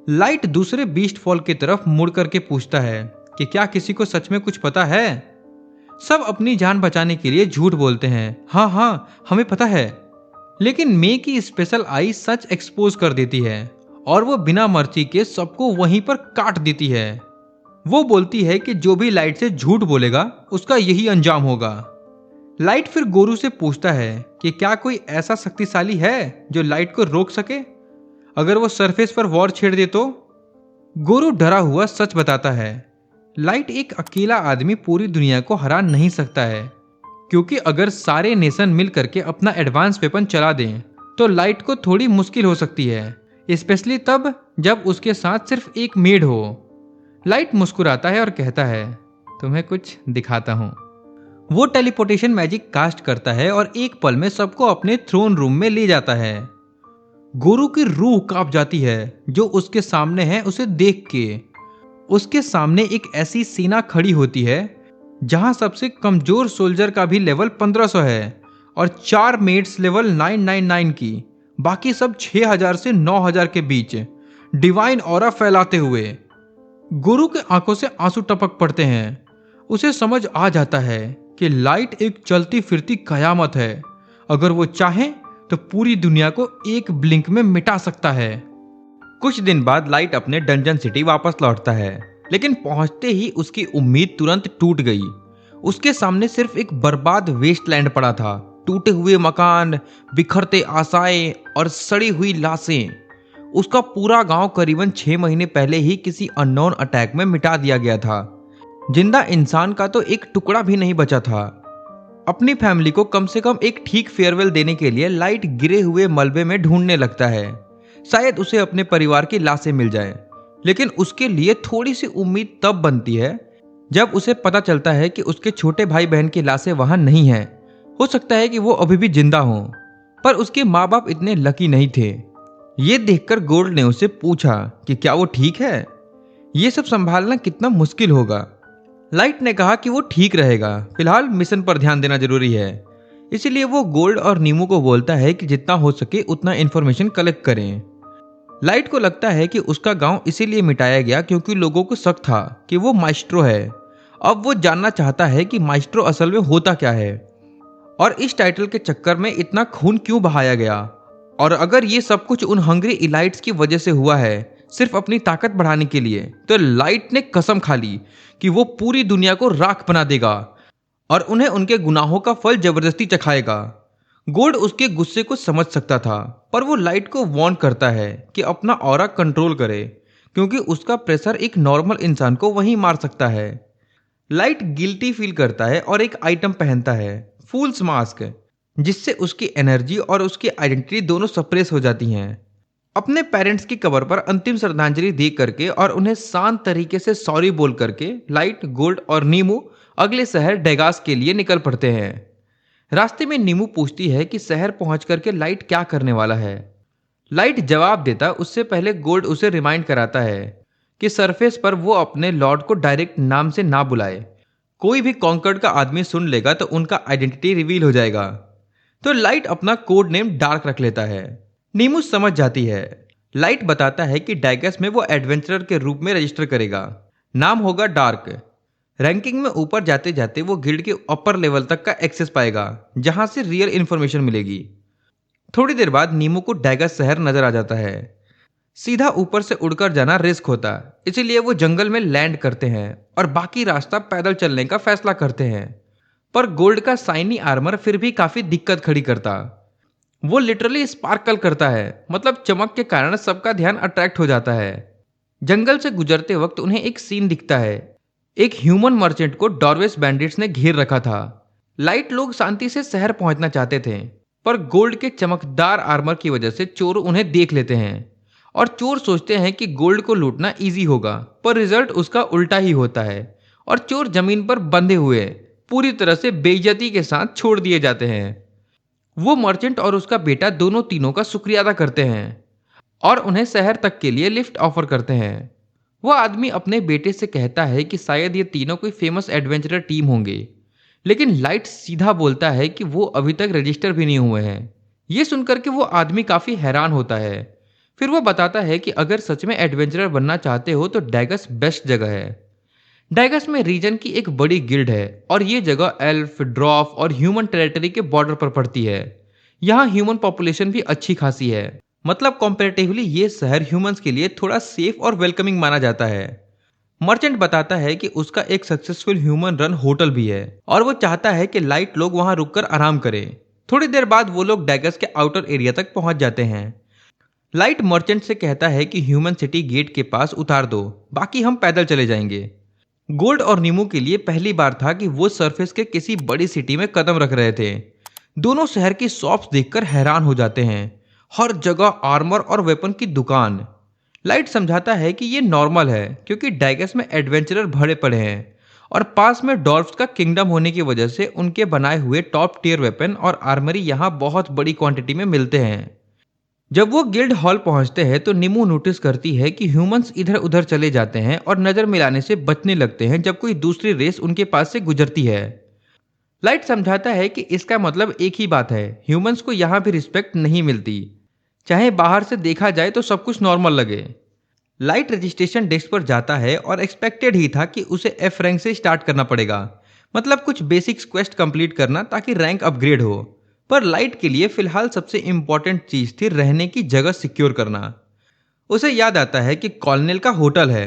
लाइट दूसरे बीस्ट फॉल की तरफ मुड़ करके पूछता है कि क्या किसी को सच में कुछ पता है। सब अपनी जान बचाने के लिए झूठ बोलते हैं, हाँ हमें पता है। लेकिन मे की स्पेशल आई सच एक्सपोज कर देती है और वो बिना मर्जी के सबको वहीं पर काट देती है। वो बोलती है कि जो भी लाइट से झूठ बोलेगा उसका यही अंजाम होगा। लाइट फिर गोरू से पूछता है कि क्या कोई ऐसा शक्तिशाली है जो लाइट को रोक सके, अगर वो सरफेस पर वॉर छेड़ दे तो। गोरू डरा हुआ सच बताता है, लाइट एक अकेला आदमी पूरी दुनिया को हरा नहीं सकता है, क्योंकि अगर सारे नेशन मिल करके अपना एडवांस वेपन चला दें तो लाइट को थोड़ी मुश्किल हो सकती है, स्पेशली तब जब उसके साथ सिर्फ एक मेड हो। लाइट मुस्कुराता है और कहता है, तुम्हें कुछ दिखाता हूं। वो टेलीपोर्टेशन मैजिक कास्ट करता है और एक पल में सबको अपने थ्रोन रूम में ले जाता है। गोरू की रूह कांप जाती है जो उसके सामने है उसे देख के। उसके सामने एक ऐसी सेना खड़ी होती है जहां सबसे कमजोर सोल्जर का भी लेवल 1500 है और 4 मेट्स लेवल 999 की, बाकी सब 6000 से 9000 के बीच डिवाइन ऑरा फैलाते हुए। गुरु के आंखों से आंसू टपक पड़ते हैं। उसे समझ आ जाता है कि लाइट एक चलती फिरती कयामत है, अगर वो चाहे तो पूरी दुनिया को एक ब्लिंक में मिटा सकता है। कुछ दिन बाद लाइट अपने डंजन सिटी वापस लौटता है, लेकिन पहुंचते ही उसकी उम्मीद तुरंत टूट गई। उसके सामने सिर्फ एक बर्बाद वेस्टलैंड पड़ा था, टूटे हुए मकान, बिखरते आशाएं और सड़ी हुई लाशें। उसका पूरा गांव करीबन 6 महीने पहले ही किसी अननोन अटैक में मिटा दिया गया था। जिंदा इंसान का तो एक टुकड़ा भी नहीं बचा था। अपनी फैमिली को कम से कम एक ठीक फेयरवेल देने के लिए लाइट गिरे हुए मलबे में ढूंढने लगता है, शायद उसे अपने परिवार की लाशें मिल जाएं। लेकिन उसके लिए थोड़ी सी उम्मीद तब बनती है जब उसे पता चलता है कि उसके छोटे भाई बहन की लाशें वहां नहीं हैं। हो सकता है कि वो अभी भी जिंदा हों, पर उसके माँ बाप इतने लकी नहीं थे। ये देखकर गोल्ड ने उससे पूछा कि क्या वो ठीक है, ये सब संभालना कितना मुश्किल होगा। लाइट ने कहा कि वो ठीक रहेगा, फिलहाल मिशन पर ध्यान देना जरूरी है। इसीलिए वो गोल्ड और नीमू को बोलता है कि जितना हो सके उतना इन्फॉर्मेशन कलेक्ट करें। लाइट को लगता है कि उसका गांव इसीलिए मिटाया गया क्योंकि लोगों को शक था कि वो माइस्ट्रो है। अब वो जानना चाहता है कि माइस्ट्रो असल में होता क्या है और इस टाइटल के चक्कर में इतना खून क्यों बहाया गया, और अगर ये सब कुछ उन हंग्री इलाइट्स की वजह से हुआ है सिर्फ अपनी ताकत बढ़ाने के लिए, तो लाइट ने कसम खा ली कि वो पूरी दुनिया को राख बना देगा और उन्हें उनके गुनाहों का फल जबरदस्ती चखाएगा। गोल्ड उसके गुस्से को समझ सकता था, पर वो लाइट को वार्न करता है कि अपना ऑरा कंट्रोल करे, क्योंकि उसका प्रेशर एक नॉर्मल इंसान को वहीं मार सकता है। लाइट गिल्टी फील करता है और एक आइटम पहनता है, फूल्स मास्क, जिससे उसकी एनर्जी और उसकी आइडेंटिटी दोनों सप्रेस हो जाती हैं। अपने पेरेंट्स की कब्र पर अंतिम श्रद्धांजलि दे करके और उन्हें शांत तरीके से सॉरी बोल करके लाइट, गोल्ड और नीमू अगले शहर डेगास के लिए निकल पड़ते हैं। रास्ते में नीमू पूछती है कि शहर पहुंच करके लाइट क्या करने वाला है। लाइट जवाब देता उससे पहले गोल्ड उसे रिमाइंड कराता है कि सरफेस पर वो अपने लॉर्ड को डायरेक्ट नाम से ना बुलाए। कोई भी कॉन्कर्ड का आदमी सुन लेगा तो उनका आइडेंटिटी रिवील हो जाएगा। तो लाइट अपना कोड नेम डार्क रख लेता है। नीमू समझ जाती है। लाइट बताता है कि डैगस में वो एडवेंचरर के रूप में रजिस्टर करेगा, नाम होगा डार्क। रैंकिंग में ऊपर जाते जाते वो गिल्ड के अपर लेवल तक का एक्सेस पाएगा, जहां से रियल इंफॉर्मेशन मिलेगी। थोड़ी देर बाद नीमू को डैगस शहर नजर आ जाता है। सीधा ऊपर से उड़कर जाना रिस्क होता, इसीलिए वो जंगल में लैंड करते हैं और बाकी रास्ता पैदल चलने का फैसला करते हैं। पर गोल्ड का शाइनी आर्मर फिर भी काफी दिक्कत खड़ी करता। वो लिटरली स्पार्कल करता है, मतलब चमक के कारण सबका ध्यान अट्रैक्ट हो जाता है। जंगल से गुजरते वक्त उन्हें एक सीन दिखता है। एक ह्यूमन मर्चेंट को डॉर्वेस बैंडिट्स ने घेर रखा था। लाइट लोग शांति से शहर पहुंचना चाहते थे, पर गोल्ड के चमकदार आर्मर की वजह से चोर उन्हें देख लेते हैं और चोर सोचते हैं कि गोल्ड को लूटना इजी होगा, पर रिजल्ट उसका उल्टा ही होता है और चोर जमीन पर बंधे हुए पूरी तरह से बेइज्जती के साथ छोड़ दिए जाते हैं। वो मर्चेंट और उसका बेटा दोनों तीनों का शुक्रिया अदा करते हैं और उन्हें शहर तक के लिए लिफ्ट ऑफर करते हैं। वो आदमी अपने बेटे से कहता है कि शायद ये तीनों कोई फेमस एडवेंचरर टीम होंगे, लेकिन लाइट सीधा बोलता है कि वो अभी तक रजिस्टर भी नहीं हुए हैं। ये सुनकर के वो आदमी काफी हैरान होता है। फिर वो बताता है कि अगर सच में एडवेंचरर बनना चाहते हो तो डैगस बेस्ट जगह है। डैगस में रीजन की एक बड़ी गिल्ड है और ये जगह एल्फ, ड्रॉफ और ह्यूमन टेरिटरी के बॉर्डर पर पड़ती है। यहाँ ह्यूमन पॉपुलेशन भी अच्छी खासी है, मतलब कंपैरेटिवली ये शहर ह्यूमंस के लिए थोड़ा सेफ और वेलकमिंग माना जाता है। मर्चेंट बताता है कि उसका एक सक्सेसफुल ह्यूमन रन होटल भी है और वो चाहता है कि लाइट लोग वहां रुककर आराम करें। थोड़ी देर बाद वो लोग डैगस के आउटर एरिया तक पहुंच जाते हैं। लाइट मर्चेंट से कहता है कि ह्यूमन सिटी गेट के पास उतार दो, बाकी हम पैदल चले जाएंगे। गोल्ड और नीमू के लिए पहली बार था कि वो सरफेस के किसी बड़ी सिटी में कदम रख रहे थे। दोनों शहर की शॉप्स देखकर हैरान हो जाते हैं। हर जगह आर्मर और वेपन की दुकान। लाइट समझाता है कि ये नॉर्मल है क्योंकि डाइगस में एडवेंचरर भरे पड़े हैं और पास में डॉल्फ्स का किंगडम होने की वजह से उनके बनाए हुए टॉप टियर वेपन और आर्मरी यहाँ बहुत बड़ी क्वांटिटी में मिलते हैं। जब वो गिल्ड हॉल पहुंचते हैं तो नीमू नोटिस करती है कि ह्यूमंस इधर उधर चले जाते हैं और नजर मिलाने से बचने लगते हैं जब कोई दूसरी रेस उनके पास से गुजरती है। लाइट समझाता है कि इसका मतलब एक ही बात है, ह्यूमंस को यहाँ भी रिस्पेक्ट नहीं मिलती। चाहे बाहर से देखा जाए तो सब कुछ नॉर्मल लगे। लाइट रजिस्ट्रेशन डेस्क पर जाता है और एक्सपेक्टेड ही था कि उसे एफ रैंक से स्टार्ट करना पड़ेगा, मतलब कुछ बेसिक्स क्वेस्ट कंप्लीट करना ताकि रैंक अपग्रेड हो। पर लाइट के लिए फिलहाल सबसे इंपॉर्टेंट चीज थी रहने की जगह सिक्योर करना। उसे याद आता है कि कॉलोनेल का होटल है,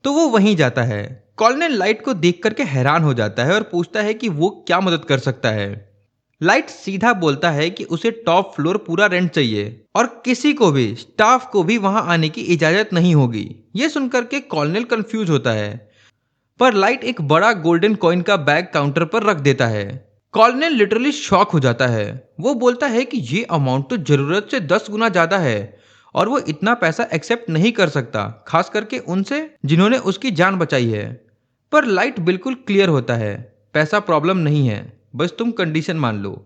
तो वो वहीं जाता है। कॉलोनेल लाइट को देख करके हैरान हो जाता है और पूछता है कि वो क्या मदद कर सकता है। लाइट सीधा बोलता है कि उसे टॉप फ्लोर पूरा रेंट चाहिए और किसी को भी, स्टाफ को भी वहां आने की इजाजत नहीं होगी। ये सुनकर के कॉलोनेल कंफ्यूज होता है, पर लाइट एक बड़ा गोल्डन कॉइन का बैग काउंटर पर रख देता है। कॉलोनेल लिटरली शॉक हो जाता है। वो बोलता है कि ये अमाउंट तो जरूरत से 10 गुना ज्यादा है और वो इतना पैसा एक्सेप्ट नहीं कर सकता, खास करके उनसे जिन्होंने उसकी जान बचाई है। पर लाइट बिल्कुल क्लियर होता है, पैसा प्रॉब्लम नहीं है, बस तुम कंडीशन मान लो।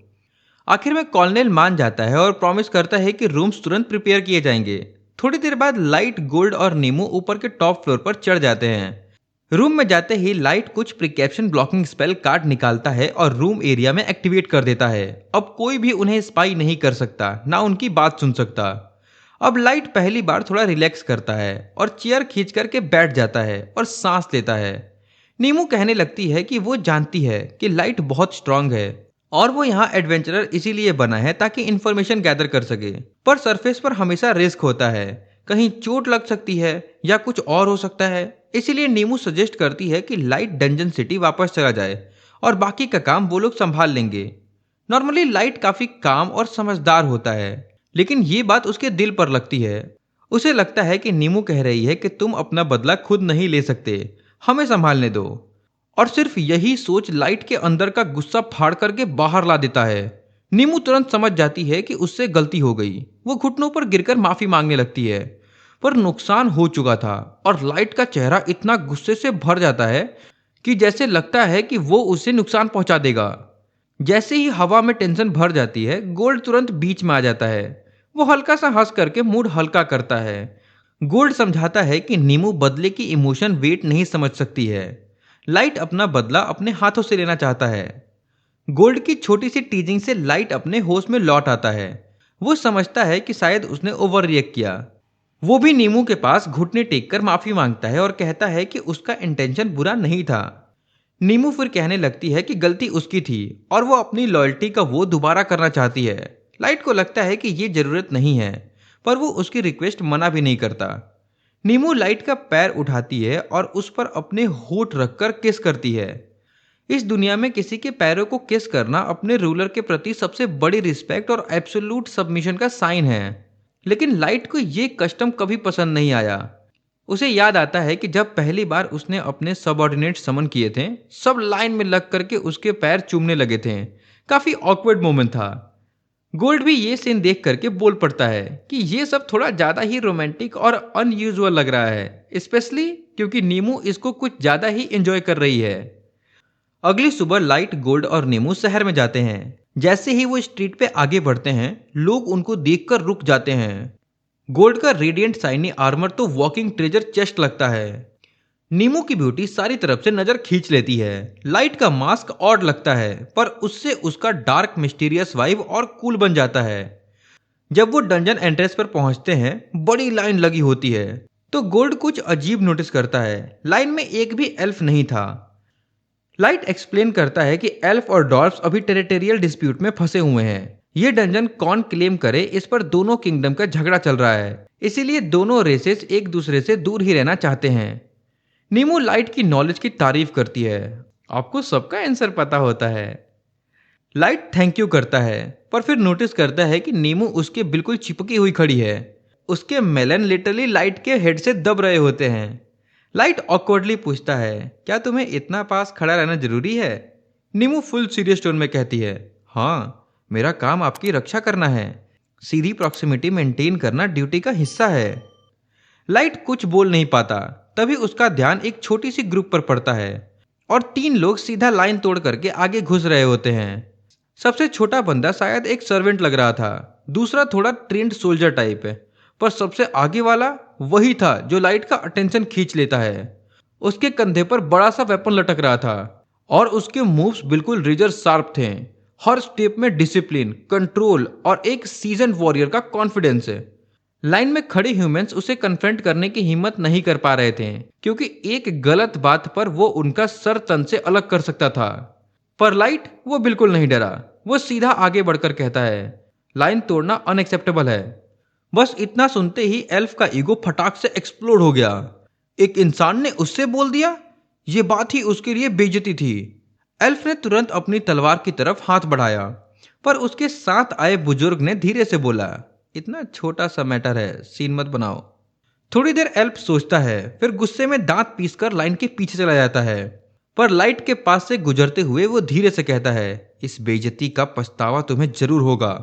आखिर में कॉलोनेल मान जाता है और प्रॉमिस करता है कि रूम्स तुरंत प्रिपेयर किए जाएंगे। थोड़ी देर बाद लाइट, गोल्ड और नीमू ऊपर के टॉप फ्लोर पर चढ़ जाते हैं। रूम में जाते ही लाइट कुछ प्रिकॉशन ब्लॉकिंग स्पेल कार्ड निकालता है और रूम एरिया में एक्टिवेट कर देता है। अब कोई भी उन्हें स्पाई नहीं कर सकता, ना उनकी बात सुन सकता। अब लाइट पहली बार थोड़ा रिलैक्स करता है और चेयर खींच करके बैठ जाता है और सांस लेता है। नीमू कहने लगती है कि वो जानती है कि लाइट बहुत स्ट्रांग है और वो यहाँ एडवेंचरर इसीलिए बना है ताकि इंफॉर्मेशन गैदर कर सके। पर सरफेस पर हमेशा रिस्क होता है, कहीं चोट लग सकती है या कुछ और हो सकता है। इसीलिए नीमू सजेस्ट करती है कि लाइट डंजन सिटी वापस चला जाए और बाकी का काम वो लोग संभाल लेंगे। नॉर्मली लाइट काफी काम और समझदार होता है, लेकिन ये बात उसके दिल पर लगती है। उसे लगता है कि नीमू कह रही है कि तुम अपना बदला खुद नहीं ले सकते, हमें संभालने दो। और सिर्फ यही सोच लाइट के अंदर का गुस्सा फाड़ करके बाहर ला देता है। नीमू तुरंत समझ जाती है कि उससे गलती हो गई। वो घुटनों पर गिरकर माफी मांगने लगती है, पर नुकसान हो चुका था और लाइट का चेहरा इतना गुस्से से भर जाता है कि जैसे लगता है कि वो उसे नुकसान पहुंचा देगा। जैसे ही हवा में टेंशन भर जाती है, गोल्ड तुरंत बीच में आ जाता है। वो हल्का सा हंस करके मूड हल्का करता है। गोल्ड समझाता है कि नीमू बदले की इमोशन वेट नहीं समझ सकती है। लाइट अपना बदला अपने हाथों से लेना चाहता है। गोल्ड की छोटी सी टीजिंग से लाइट अपने होश में लौट आता है। वो समझता है कि शायद उसने ओवर रिएक्ट किया। वो भी नीमू के पास घुटने टेक कर माफी मांगता है और कहता है कि उसका इंटेंशन बुरा नहीं था। नीमू फिर कहने लगती है कि गलती उसकी थी और वो अपनी लॉयल्टी का वो दोबारा करना चाहती है। लाइट को लगता है कि ये जरूरत नहीं है, पर वो उसकी रिक्वेस्ट मना भी नहीं करता। नीमू लाइट का पैर उठाती है और उस पर अपने होठ रखकर किस करती है। इस दुनिया में किसी के पैरों को किस करना अपने रूलर के प्रति सबसे बड़ी रिस्पेक्ट और एब्सोल्यूट सबमिशन का साइन है। लेकिन लाइट को ये कस्टम कभी पसंद नहीं आया। उसे याद आता है कि जब पहली बार उसने अपने सबऑर्डिनेट समन किए थे, सब लाइन में लग करके उसके पैर चूमने लगे थे। काफी ऑकवर्ड मोमेंट था। गोल्ड भी ये सीन देख करके बोल पड़ता है कि ये सब थोड़ा ज्यादा ही रोमांटिक और अनयूजुअल लग रहा है, स्पेशली क्योंकि नीमू इसको कुछ ज्यादा ही एंजॉय कर रही है। अगली सुबह लाइट, गोल्ड और नीमू शहर में जाते हैं। जैसे ही वो स्ट्रीट पे आगे बढ़ते हैं, लोग उनको देखकर रुक जाते हैं। गोल्ड का रेडिएंट शाइनी आर्मर तो वॉकिंग ट्रेजर चेस्ट लगता है। नीमू की ब्यूटी सारी तरफ से नजर खींच लेती है। लाइट का मास्क ऑड लगता है, पर उससे उसका डार्क मिस्टीरियस वाइब और कूल बन जाता है। जब वो डंजन एंट्रेंस पर पहुंचते हैं, बड़ी लाइन लगी होती है, तो गोल्ड कुछ अजीब नोटिस करता है। लाइन में एक भी एल्फ नहीं था। लाइट एक्सप्लेन करता है कि एल्फ और डॉल्फ्स अभी टेरिटोरियल डिस्प्यूट में फंसे हुए हैं। ये डंजन कौन क्लेम करे, इस पर दोनों किंगडम का झगड़ा चल रहा है, इसीलिए दोनों रेसेस एक दूसरे से दूर ही रहना चाहते हैं। नीमू लाइट की नॉलेज की तारीफ करती है। आपको सबका आंसर पता होता है। लाइट थैंक यू करता है, पर फिर नोटिस करता है कि नीमू उसके बिल्कुल चिपकी हुई खड़ी है। उसके मेलन लिटरली लाइट के हेड से दब रहे होते हैं। लाइट ऑकवर्डली पूछता है, क्या तुम्हें इतना पास खड़ा रहना जरूरी है? नीमू फुल सीरियस टोन में कहती है, हाँ, मेरा काम आपकी रक्षा करना है। सीधी प्रॉक्सिमिटी मेंटेन करना ड्यूटी का हिस्सा है। लाइट कुछ बोल नहीं पाता। तभी उसका ध्यान एक छोटी सी ग्रुप पर पड़ता है और 3 लोग सीधा लाइन तोड़ करके आगे घुस रहे होते हैं। सबसे छोटा बंदा शायद एक सर्वेंट लग रहा था, दूसरा थोड़ा ट्रेंड सोल्जर टाइप है, पर सबसे आगे वाला वही था जो लाइट का अटेंशन खींच लेता है। उसके कंधे पर बड़ा सा वेपन लटक रहा था और उसके मूव्स बिल्कुल रेजर शार्प थे। हर स्टेप में डिसिप्लिन, कंट्रोल और एक सीजन वॉरियर का कॉन्फिडेंस है। लाइन में खड़े ह्यूमंस उसे कन्फ्रंट करने की हिम्मत नहीं कर पा रहे थे, क्योंकि एक गलत बात पर वो उनका सर तन से अलग कर सकता था। पर लाइट वो बिल्कुल नहीं डरा। वो सीधा आगे बढ़कर कहता है, लाइन तोड़ना अनएक्सेप्टेबल है। बस इतना सुनते ही एल्फ का ईगो फटाक से एक्सप्लोड हो गया। एक इंसान ने उससे बोल दिया, ये बात ही उसके लिए बेइज्जती थी। एल्फ ने तुरंत अपनी तलवार की तरफ हाथ बढ़ाया, पर उसके साथ आए बुजुर्ग ने धीरे से बोला, इतना छोटा सा मैटर है, सीन मत बनाओ। थोड़ी देर एल्फ सोचता है, फिर गुस्से में दांत पीसकर लाइन के पीछे चला जाता है। पर लाइट के पास से गुजरते हुए वो धीरे से कहता है, इस बेइज्जती का पछतावा तुम्हें जरूर होगा।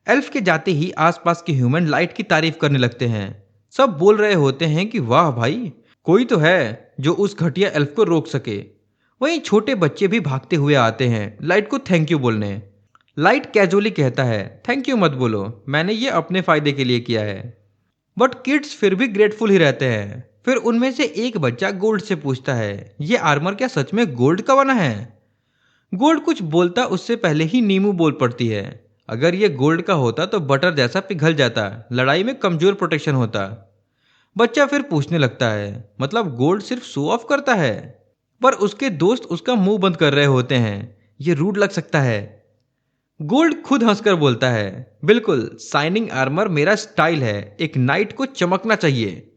एल्फ के जाते ही आसपास के ह्यूमन लाइट की तारीफ करने लगते हैं। सब बोल रहे होते हैं कि वाह भाई, कोई तो है जो उस घटिया एल्फ को रोक सके। वहीं छोटे बच्चे भी भागते हुए आते हैं लाइट को थैंक यू बोलने। लाइट कैजुअली कहता है, थैंक यू मत बोलो, मैंने ये अपने फायदे के लिए किया है। बट किड्स फिर भी ग्रेटफुल ही रहते हैं। फिर उनमें से एक बच्चा गोल्ड से पूछता है, ये आर्मर क्या सच में गोल्ड का बना है? गोल्ड कुछ बोलता उससे पहले ही नीमू बोल पड़ती है, अगर ये गोल्ड का होता तो बटर जैसा पिघल जाता, लड़ाई में कमजोर प्रोटेक्शन होता। बच्चा फिर पूछने लगता है, मतलब गोल्ड सिर्फ शो ऑफ करता है? पर उसके दोस्त उसका मुंह बंद कर रहे होते हैं, ये रूड लग सकता है। गोल्ड खुद हंसकर बोलता है, बिल्कुल, शाइनिंग आर्मर मेरा स्टाइल है, एक नाइट को चमकना चाहिए।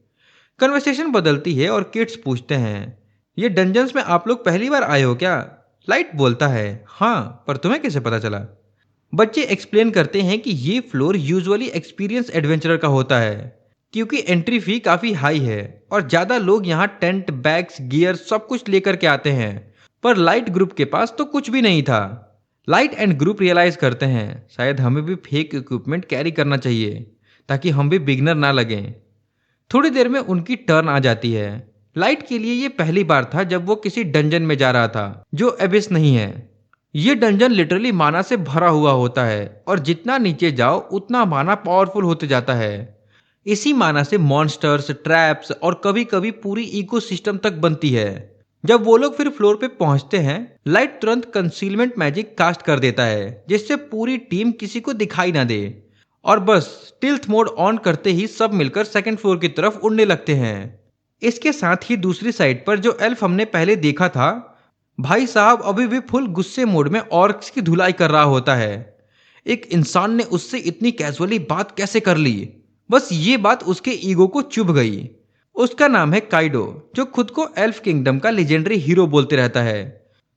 कन्वर्सेशन बदलती है और किड्स पूछते हैं, ये डंजन्स में आप लोग पहली बार आए हो क्या? लाइट बोलता है, हाँ, पर तुम्हें कैसे पता चला? बच्चे एक्सप्लेन करते हैं कि ये फ्लोर यूजुअली एक्सपीरियंस एडवेंचरर का होता है, क्योंकि एंट्री फी काफी हाई है और ज्यादा लोग यहाँ टेंट, बैग्स, गियर सब कुछ लेकर के आते हैं। पर लाइट ग्रुप के पास तो कुछ भी नहीं था। लाइट एंड ग्रुप रियलाइज करते हैं, शायद हमें भी फेक इक्विपमेंट कैरी करना चाहिए ताकि हम भी बिगनर ना लगें। थोड़ी देर में उनकी टर्न आ जाती है। लाइट के लिए ये पहली बार था जब वो किसी डंजन में जा रहा था जो एबिस नहीं है। ये डंजन लिटरली माना से भरा हुआ होता है और जितना नीचे जाओ उतना माना पावरफुल होते जाता है। इसी माना से मॉन्स्टर्स, ट्रैप्स और कभी कभी पूरी इकोसिस्टम तक बनती है। जब वो लोग फिर फ्लोर पे पहुंचते हैं, लाइट तुरंत कंसीलमेंट मैजिक कास्ट कर देता है जिससे पूरी टीम किसी को दिखाई ना दे, और बस स्टिल्थ मोड ऑन करते ही सब मिलकर सेकंड फ्लोर की तरफ उड़ने लगते हैं। इसके साथ ही दूसरी साइड पर जो एल्फ हमने पहले देखा था, भाई साहब अभी भी फुल गुस्से मोड में ऑर्क्स की धुलाई कर रहा होता है। एक इंसान ने उससे इतनी कैजुअली बात कैसे कर ली? बस ये बात उसके ईगो को चुभ गई। उसका नाम है काइडो, जो खुद को एल्फ किंगडम का लेजेंडरी हीरो बोलते रहता है।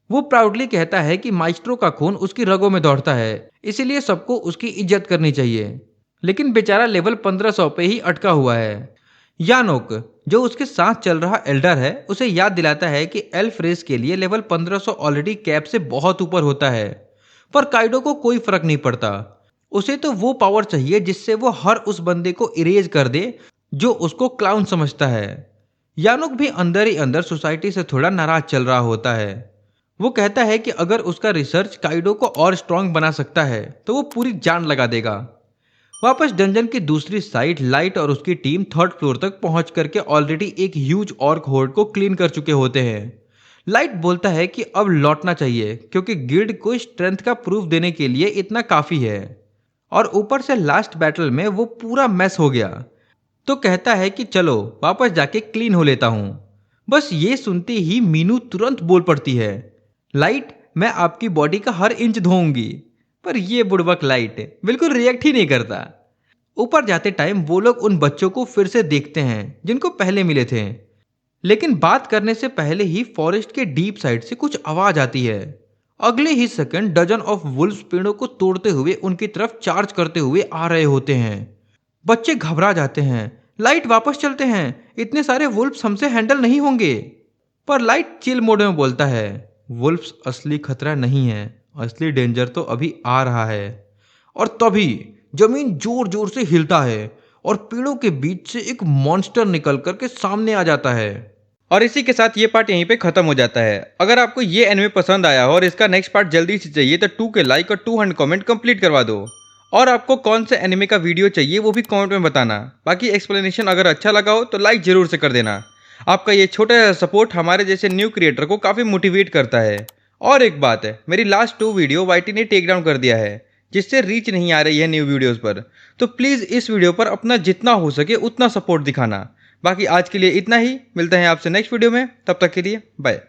वो प्राउडली कहता है कि माइस्ट्रो का खून उसकी रगों में दौड़ता है, इसीलिए सबको उसकी इज्जत करनी चाहिए। लेकिन बेचारा लेवल 1500 पे ही अटका हुआ है। यानोक, जो उसके साथ चल रहा एल्डर है, उसे याद दिलाता है कि एल्फ रेस के लिए लेवल 1500 ऑलरेडी कैप से बहुत ऊपर होता है। पर काइडो को कोई फर्क नहीं पड़ता। उसे तो वो पावर चाहिए जिससे वो हर उस बंदे को इरेज कर दे जो उसको क्लाउन समझता है। यानुक भी अंदर ही अंदर सोसाइटी से थोड़ा नाराज चल रहा होता है। वो कहता है कि अगर उसका रिसर्च काइडो को और स्ट्रांग बना सकता है तो वो पूरी जान लगा देगा। वापस डंजन की दूसरी साइड लाइट और उसकी टीम थर्ड फ्लोर तक पहुंच करके ऑलरेडी एक ह्यूज ऑर्क होर्ड को क्लीन कर चुके होते हैं। लाइट बोलता है कि अब लौटना चाहिए क्योंकि गिल्ड को स्ट्रेंथ का प्रूफ देने के लिए इतना काफी है, और ऊपर से लास्ट बैटल में वो पूरा मैस हो गया, तो कहता है कि चलो वापस जाके क्लीन हो लेता हूं। बस ये सुनते ही मीनू तुरंत बोल पड़ती है, लाइट, मैं आपकी बॉडी का हर इंच धोऊंगी। पर ये बुड़बक लाइट बिल्कुल रिएक्ट ही नहीं करता। ऊपर जाते टाइम वो लोग उन बच्चों को फिर से देखते हैं जिनको पहले मिले थे। लेकिन बात करने से पहले ही फॉरेस्ट के डीप साइड से कुछ आवाज आती है। अगले ही सेकंड डजन ऑफ वुल्व्स पेड़ों को तोड़ते हुए उनकी तरफ चार्ज करते हुए आ रहे होते हैं। बच्चे घबरा जाते हैं। लाइट वापस चलते हैं, इतने सारे वुल्व्स हमसे हैंडल नहीं होंगे। पर लाइट चिल मोड में बोलता है, वुल्व्स असली खतरा नहीं है, असली डेंजर तो अभी आ रहा है। और तभी जमीन जोर जोर से हिलता है और पेड़ों के बीच से एक मॉन्स्टर निकल करके सामने आ जाता है। और इसी के साथ ये पार्ट यहीं पे खत्म हो जाता है। अगर आपको ये एनिमे पसंद आया हो और इसका नेक्स्ट पार्ट जल्दी से चाहिए तो 2 के लाइक और 200 कमेंट कंप्लीट करवा दो। और आपको कौन से एनिमे का वीडियो चाहिए वो भी कमेंट में बताना। बाकी एक्सप्लेनेशन अगर अच्छा लगा हो तो लाइक जरूर से कर देना। आपका ये छोटा सा सपोर्ट हमारे जैसे न्यू क्रिएटर को काफ़ी मोटिवेट करता है। और एक बात है, मेरी लास्ट 2 वीडियो वाईटी ने टेक डाउन कर दिया है, जिससे रीच नहीं आ रही है न्यू वीडियोस पर। तो प्लीज़ इस वीडियो पर अपना जितना हो सके उतना सपोर्ट दिखाना। बाकी आज के लिए इतना ही, मिलते हैं आपसे नेक्स्ट वीडियो में, तब तक के लिए बाय।